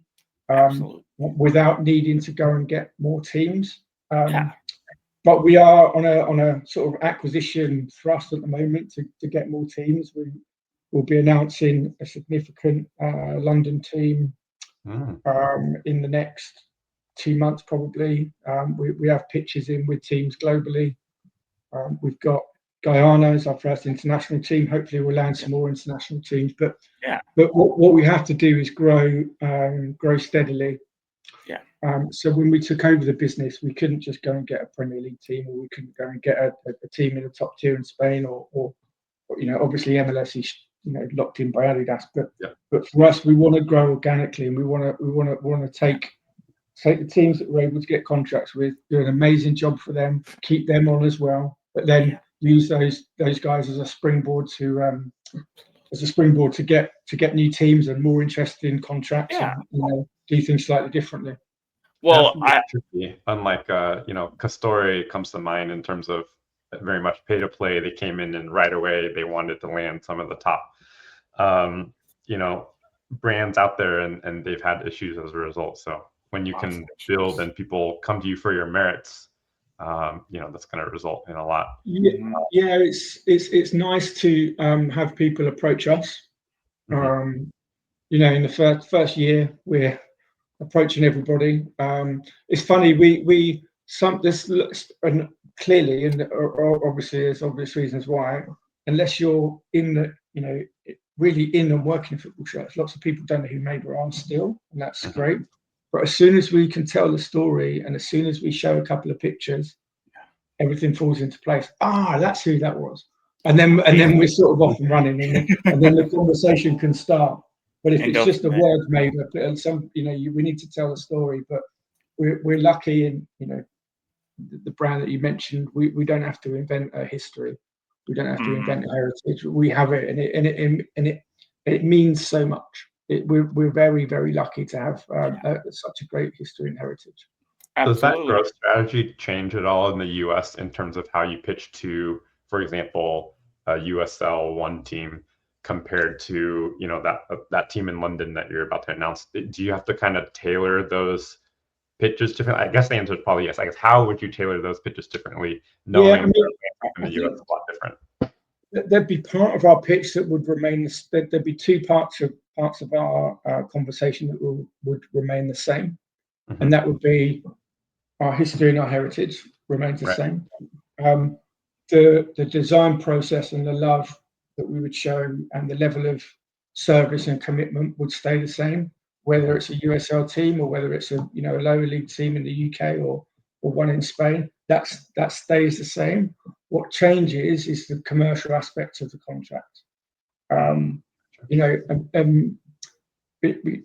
without needing to go and get more teams. But we are on a sort of acquisition thrust at the moment to get more teams. We'll be announcing a significant London team in the next 2 months probably. We have pitches in with teams globally. We've got Guyana as our first international team. Hopefully we'll land some more international teams. But what we have to do is grow steadily. So when we took over the business, we couldn't just go and get a Premier League team, or we couldn't go and get a team in the top tier in Spain, or obviously MLS is locked in by Adidas. But for us, we want to grow organically, and we want to take the teams that we're able to get contracts with, do an amazing job for them, keep them on as well, but then use those guys as a springboard to get new teams and more interesting contracts, and do things slightly differently. Well, unlike Castore comes to mind in terms of very much pay to play. They came in and right away they wanted to land some of the top brands out there, and they've had issues as a result. So when you can build and people come to you for your merits, that's going to result in a lot. It's nice to have people approach us. In the first year, we're approaching everybody. It's funny, this looks, and clearly, and obviously there's obvious reasons why, unless you're really in and working football shirts, lots of people don't know who MEYBA are still, and that's great. But as soon as we can tell the story, and as soon as we show a couple of pictures, everything falls into place. That's who that was. And then we're sort of off and running, and then the conversation can start. But if it's just a word MEYBA, we need to tell the story. But we're lucky in the brand that you mentioned. We don't have to invent a history. We don't have to invent a heritage. We have it, and it means so much. We're very, very lucky to have such a great history and heritage. Does that Absolutely. growth strategy change at all in the US in terms of how you pitch to, for example, a USL one team compared to, you know, that team in London that you're about to announce? Do you have to kind of tailor those pitches differently? I guess the answer is probably yes. I guess how would you tailor those pitches differently, knowing Yeah, I mean, in the US is a lot different? there'd be part of our pitch that would remain. There'd be two parts of our conversation that would remain the same, and that would be our history and our heritage remains the Right. same. The design process and the love that we would show and the level of service and commitment would stay the same, whether it's a USL team or whether it's a lower league team in the UK or one in Spain. That stays the same. What changes is the commercial aspects of the contract.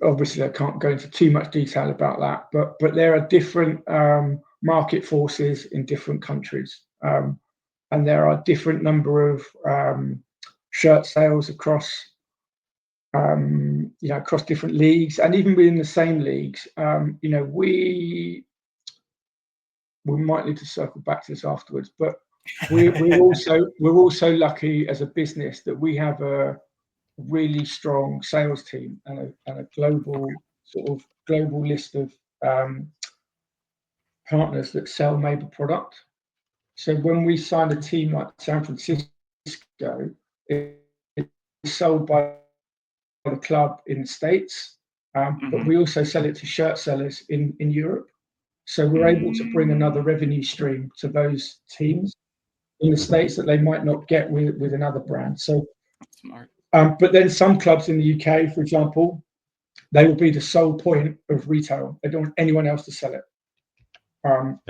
Obviously I can't go into too much detail about that, but there are different market forces in different countries, and there are different number of shirt sales across across different leagues, and even within the same leagues. We might need to circle back to this afterwards, but we're also lucky as a business that we have a really strong sales team and a global list of partners that sell MEYBA product. So when we sign a team like San Francisco, it's sold by the club in the States, but we also sell it to shirt sellers in Europe. So we're able to bring another revenue stream to those teams in the States that they might not get with another brand. So Smart. But then some clubs in the UK, for example, they will be the sole point of retail. They don't want anyone else to sell it.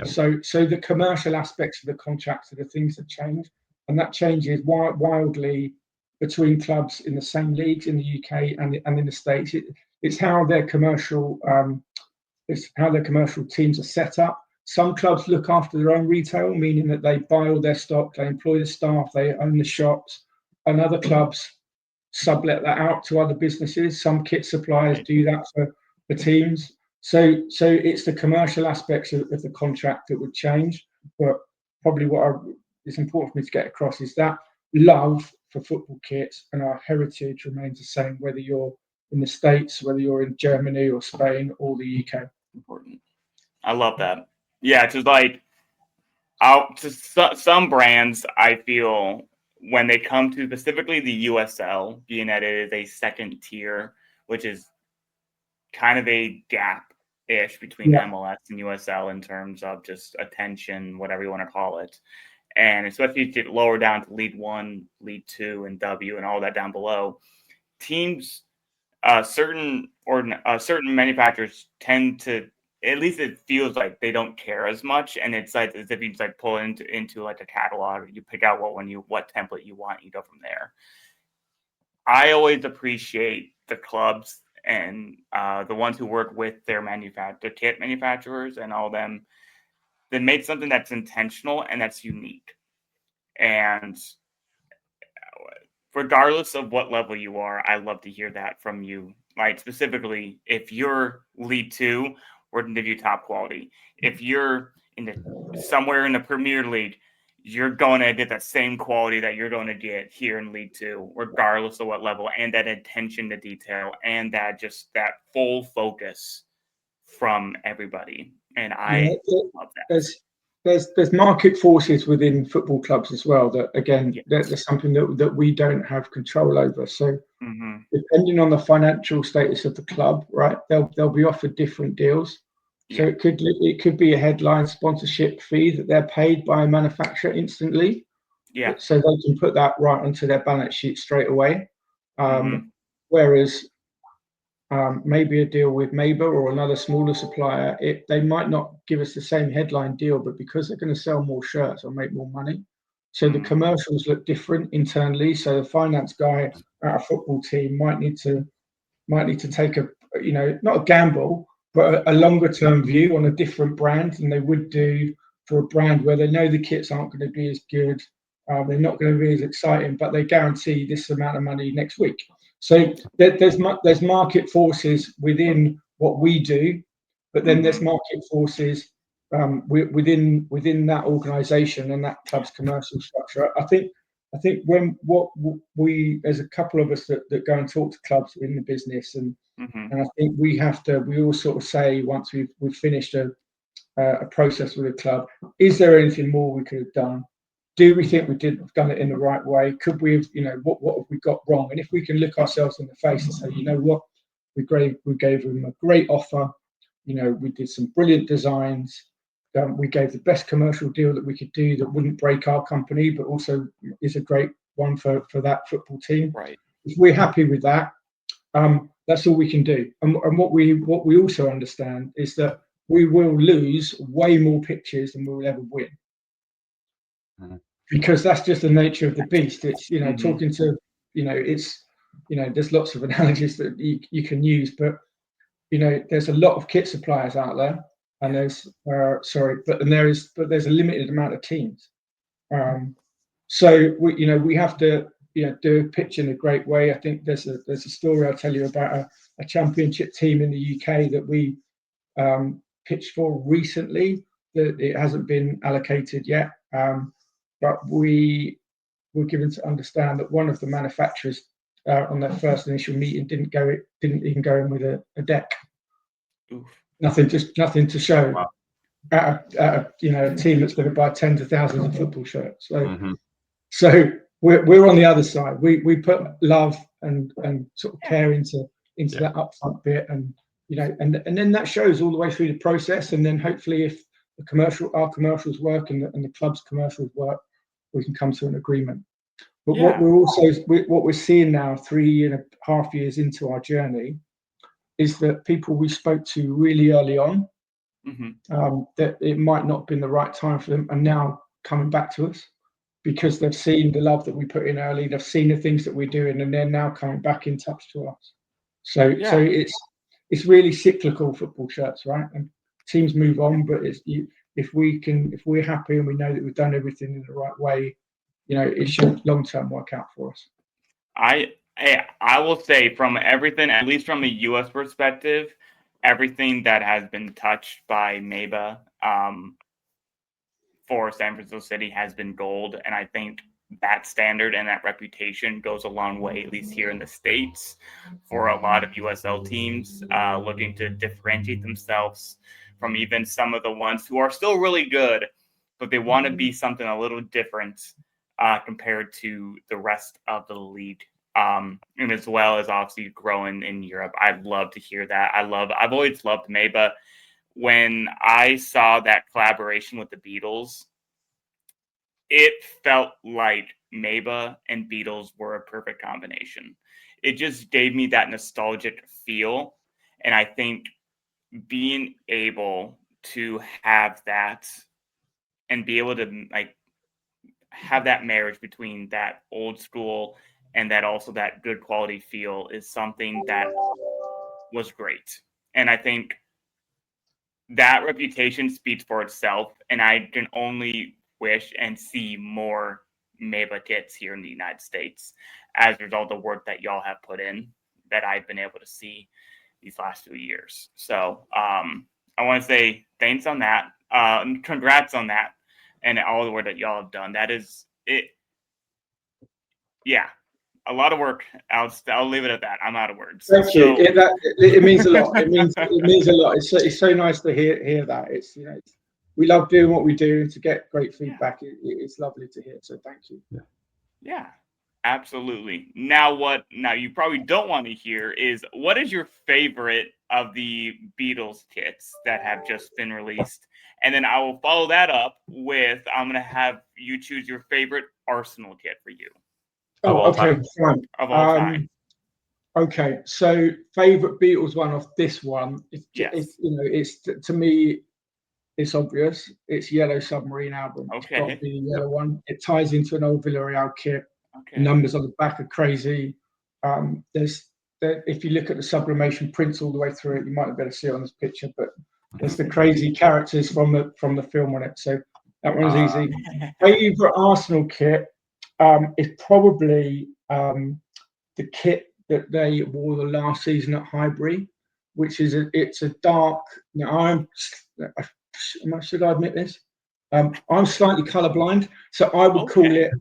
So the commercial aspects of the contracts are the things that change, and that changes wildly between clubs in the same leagues in the UK and in the States. It's how their commercial teams are set up. Some clubs look after their own retail, meaning that they buy all their stock, they employ the staff, they own the shops, and other clubs sublet that out to other businesses. Some kit suppliers do that for teams. So it's the commercial aspects of the contract that would change. But probably it's important for me to get across is that love for football kits and our heritage remains the same, whether you're in the States, whether you're in Germany or Spain or the UK. Important. I love that. Yeah, just like some brands, I feel when they come to specifically the USL, being that it is a second tier, which is kind of a gap-ish between MLS and USL in terms of just attention, whatever you want to call it. And especially if you get lower down to League One, League Two, and W, and all that down below, teams, certain manufacturers tend to, at least it feels like they don't care as much, and it's like as if you just like pull into like a catalog, you pick out what template you want, you go from there. I always appreciate the clubs and the ones who work with their kit manufacturers and all them that make something that's intentional and that's unique. And regardless of what level you are, I love to hear that from you. Like specifically, if you're League Two, we're going to give you top quality. If you're somewhere in the Premier League, you're going to get that same quality that you're going to get here in League Two, regardless of what level, and that attention to detail and that full focus from everybody. And I love that. There's market forces within football clubs as well that, again, there's something that we don't have control over. So depending on the financial status of the club, right, they'll be offered different deals. So it could be a headline sponsorship fee that they're paid by a manufacturer instantly. Yeah. So they can put that right onto their balance sheet straight away. Whereas maybe a deal with MEYBA or another smaller supplier, they might not give us the same headline deal, but because they're going to sell more shirts or make more money. So the commercials look different internally. So the finance guy at a football team might need to take not a gamble, but a longer term view on a different brand than they would do for a brand where they know the kits aren't going to be as good. They're not going to be as exciting, but they guarantee this amount of money next week. So there's market forces within what we do, but then there's market forces within that organisation and that club's commercial structure. I think when what we, there's a couple of us that go and talk to clubs in the business, and I think we all sort of say, once we've finished a process with a club, is there anything more we could have done? Do we think we have done it in the right way? Could we have, what have we got wrong? And if we can look ourselves in the face and say, you know what, we gave them a great offer, we did some brilliant designs, we gave the best commercial deal that we could do that wouldn't break our company, but also is a great one for that football team. Right. If we're happy with that, that's all we can do. And what we also understand is that we will lose way more pitches than we'll ever win. Because that's just the nature of the beast. It's talking to there's lots of analogies that you can use, but there's a lot of kit suppliers out there, and there's there's a limited amount of teams. So we have to do a pitch in a great way. I think there's a story I'll tell you about a championship team in the UK that we pitched for recently, that it hasn't been allocated yet. But we were given to understand that one of the manufacturers on their first initial meeting didn't even go in with a deck. Oof. Nothing to show. Wow. At a team that's going to buy tens of thousands of football shirts. So we're on the other side. We put love and sort of care into that upfront bit, and and then that shows all the way through the process. And then hopefully, if our commercials work and the club's commercials work, we can come to an agreement. But what we're seeing now, 3.5 years into our journey, is that people we spoke to really early on, that it might not have been the right time for them, are now coming back to us because they've seen the love that we put in early, they've seen the things that we're doing, and they're now coming back in touch to us. So it's really cyclical, football shirts, right? And teams move on, but if we're happy and we know that we've done everything in the right way, it should long-term work out for us. I will say, from everything, at least from a U.S. perspective, everything that has been touched by MEYBA for San Francisco City has been gold, and I think that standard and that reputation goes a long way, at least here in the States, for a lot of USL teams looking to differentiate themselves from even some of the ones who are still really good, but they want to be something a little different compared to the rest of the league. And as well as obviously growing in Europe. I'd love to hear that. I've always loved MEYBA. When I saw that collaboration with the Beatles, it felt like MEYBA and Beatles were a perfect combination. It just gave me that nostalgic feel. And I think being able to have that and be able to have that marriage between that old school and that also that good quality feel is something that was great. And I think that reputation speaks for itself. And I can only wish and see more MEYBA kits here in the United States as a result of the work that y'all have put in that I've been able to see these last few years. So I want to say thanks on that. Congrats on that and all the work that y'all have done. That is it. Yeah. A lot of work. I'll leave it at that. I'm out of words. Thank you. It means a lot. It means a lot. It's so nice to hear that. It's we love doing what we do, and to get great feedback, it's lovely to hear. So thank you. Yeah, absolutely. Now you probably don't want to hear is, what is your favorite of the Beatles kits that have just been released? And then I will follow that up with, I'm going to have you choose your favorite Arsenal kit for you. Okay, fine. Of all time. Okay, so favorite Beatles one off this one. It's to me, it's obvious. It's Yellow Submarine album. Okay. It's got to be the yellow one. It ties into an old Villarreal kit. Okay. The numbers on the back are crazy. If you look at the sublimation prints all the way through it, you might not be able to see it on this picture, but there's the crazy characters from the film on it. So that one's easy. Favorite Arsenal kit is probably the kit that they wore the last season at Highbury, which is it's a dark. I'm should I admit this? I'm slightly colorblind, so I would call Okay. it.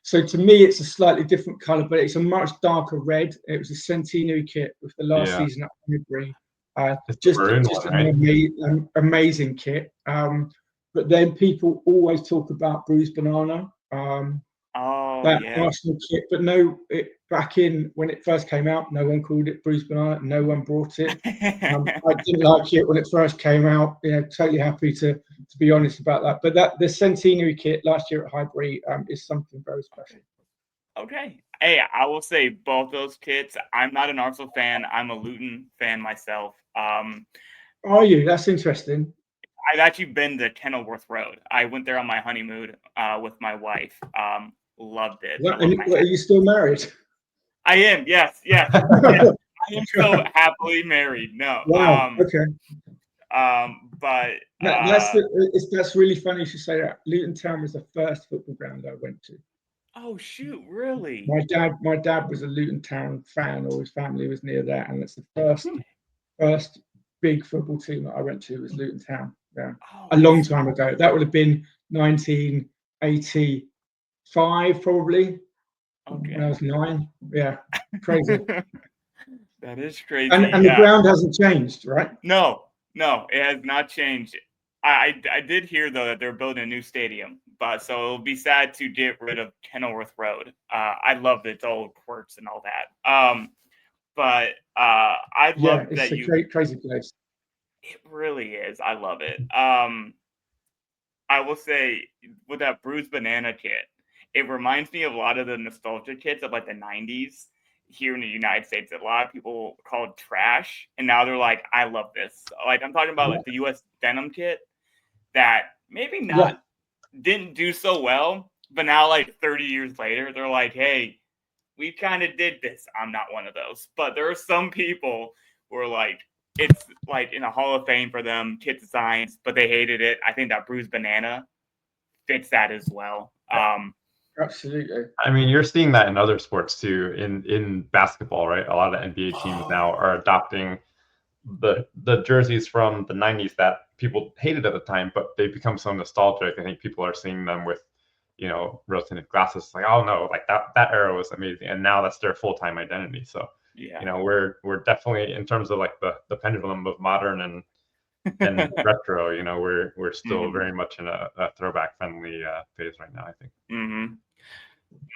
So to me, it's a slightly different color, but it's a much darker red. It was a Centenary kit with the last season at Highbury. It's Just the maroon just one, right? an amazing kit. But then people always talk about Bruised Banana. Oh, That yeah. Arsenal kit, but no, back in when it first came out, no one called it Bruised Banana. No one brought it. I didn't like it when it first came out. Totally happy to be honest about that. But the Centenary kit last year at Highbury is something very special. Okay. Hey, I will say both those kits. I'm not an Arsenal fan. I'm a Luton fan myself. Are you? That's interesting. I've actually been to Kenilworth Road. I went there on my honeymoon with my wife. Loved it. Are you still married? I am. Yes. Yes. Yes. I am still happily married. No. Wow. Okay. But that's really funny you should say that. Luton Town was the first football ground I went to. Oh shoot! Really? My dad was a Luton Town fan, or his family was near there, and it's the first big football team that I went to was Luton Town. Yeah, a long time ago. That would have been 1985, probably. Okay. When I was 9. Yeah, crazy. That is crazy. And the ground hasn't changed, right? No, it has not changed. I did hear though that they're building a new stadium, but so it'll be sad to get rid of Kenilworth Road. I love its old quirks and all that. But I love that it's a crazy place. It really is. I love it. I will say with that Bruised Banana kit, it reminds me of a lot of the nostalgia kits of like the 90s here in the United States. A lot of people called trash, and now they're like, I love this. Like I'm talking about like the US denim kit that maybe didn't do so well, but now like 30 years later, they're like, hey, we kind of did this. I'm not one of those, but there are some people who are like, it's like in a Hall of Fame for them, KitSZN, but they hated it. I think that Bruised Banana fits that as well. Absolutely. I mean, you're seeing that in other sports too. In basketball, right? A lot of NBA teams now are adopting the jerseys from the 90s that people hated at the time, but they've become so nostalgic. I think people are seeing them with, rose tinted glasses. It's like, oh no, like that era was amazing, and now that's their full-time identity. So we're definitely, in terms of like the pendulum of modern and retro, we're still very much in a throwback friendly phase right now, I think.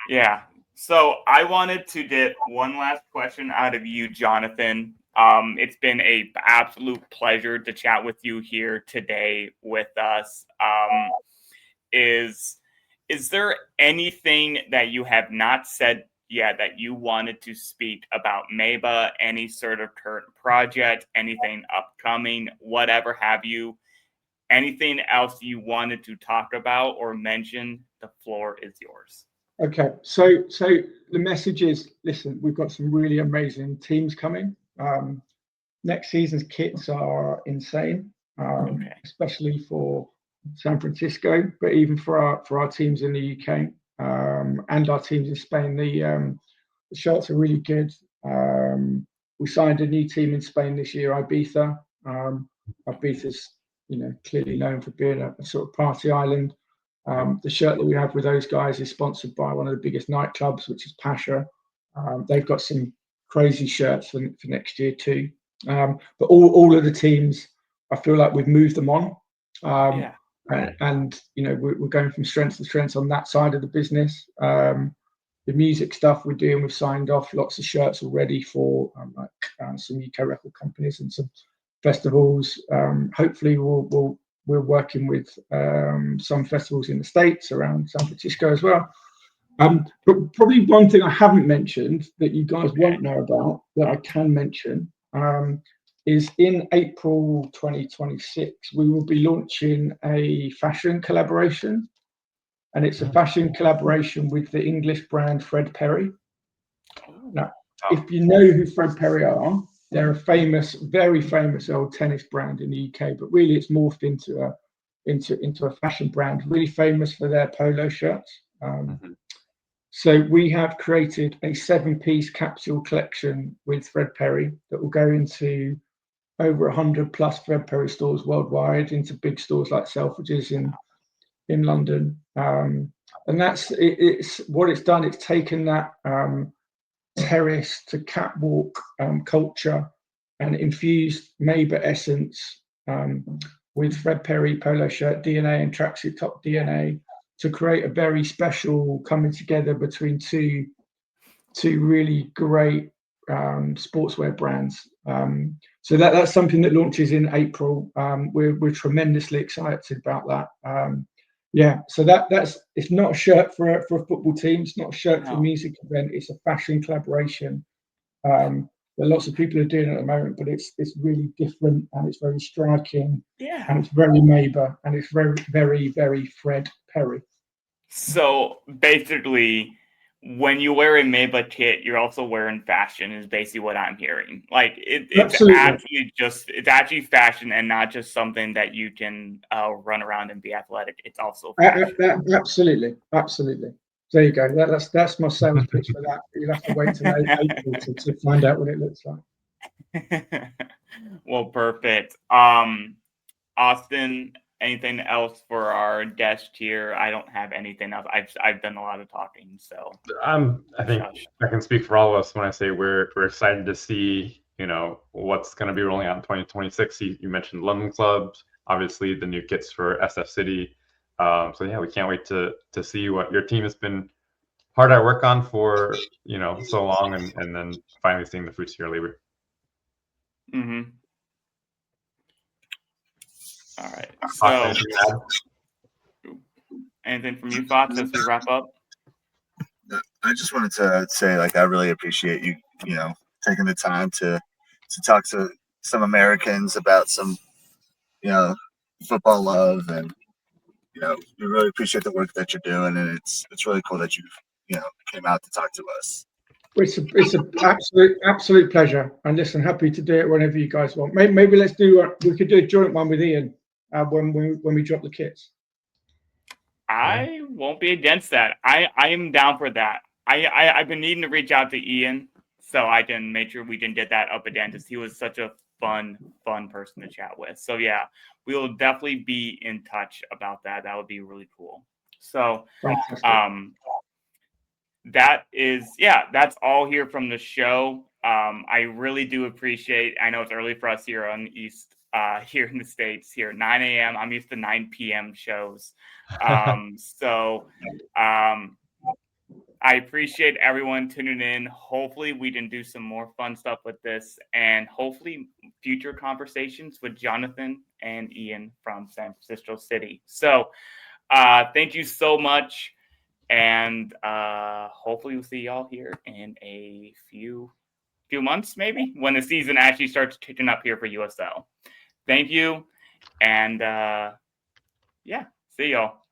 Yeah. So I wanted to get one last question out of you, Jonathan. It's been an absolute pleasure to chat with you here today with us. Is there anything that you have not said yet that you wanted to speak about MEYBA, any sort of current project, anything upcoming, whatever have you? Anything else you wanted to talk about or mention? The floor is yours. Okay, so the message is, listen, we've got some really amazing teams coming. Next season's kits are insane, especially for San Francisco, but even for our teams in the UK and our teams in Spain. The shirts are really good. We signed a new team in Spain this year, Ibiza. Ibiza's clearly known for being a sort of party island. The shirt that we have with those guys is sponsored by one of the biggest nightclubs, which is Pasha. They've got some crazy shirts for next year too. But all of the teams, I feel like we've moved them on. And we're going from strength to strength on that side of the business. The music stuff we're doing, we've signed off lots of shirts already for some UK record companies and some festivals. Hopefully we're working with some festivals in the States around San Francisco as well. But probably one thing I haven't mentioned that you guys won't know about that I can mention is in April 2026, we will be launching a fashion collaboration. And it's a fashion collaboration with the English brand Fred Perry. Now, if you know who Fred Perry are, they're a famous, very famous old tennis brand in the UK, but really it's morphed into a fashion brand, really famous for their polo shirts. So we have created a 7-piece capsule collection with Fred Perry that will go into over 100 plus Fred Perry stores worldwide into big stores like Selfridges in London. And that's it's what it's done. It's taken that terrace to catwalk culture and infused MEYBA essence with Fred Perry polo shirt DNA and tracksuit top DNA to create a very special coming together between two really great sportswear brands. So that's something that launches in April. We're tremendously excited about that. Yeah, so that's it's not a shirt for a football team. It's not a shirt for a music event. It's a fashion collaboration. That lots of people are doing at the moment, but it's really different and it's very striking. Yeah, and it's very MEYBA and it's very, very, very Fred Perry. So basically, when you wear a MEYBA kit, you're also wearing fashion. Is basically what I'm hearing. Like it's actually fashion and not just something that you can run around and be athletic. It's also fashion. Absolutely. There you go. That's my sales pitch for that. You'll have to wait till April to find out what it looks like. Well, perfect. Austin, anything else for our guest here? I don't have anything else. I've done a lot of talking, so I think I can speak for all of us when I say we're excited to see what's going to be rolling out in 2026. You mentioned London clubs, obviously the new kits for SF City. So yeah, we can't wait to see what your team has been hard at work on for so long, and then finally seeing the fruits of your labor. Mm-hmm. All right. So, anything from you, Fox, as we wrap up? I just wanted to say, like, I really appreciate you, taking the time to talk to some Americans about some, football love, and we really appreciate the work that you're doing, and it's really cool that you came out to talk to us. It's an absolute pleasure, and listen, happy to do it whenever you guys want. Maybe we could do a joint one with Ian when we drop the kits. I won't be against that. I am down for that. I've been needing to reach out to Ian so I can make sure we can get that up again, because he was such a fun person to chat with. So yeah, we will definitely be in touch about that. That would be really cool. So that's all here from the show. I really do appreciate, I know it's early for us here on the East, here in the States, here at 9 a.m. I'm used to 9 p.m. shows. I appreciate everyone tuning in. Hopefully we can do some more fun stuff with this, and hopefully future conversations with Jonathan and Ian from San Francisco City. So thank you so much. And hopefully we'll see y'all here in a few months, maybe, when the season actually starts kicking up here for USL. Thank you. And see y'all.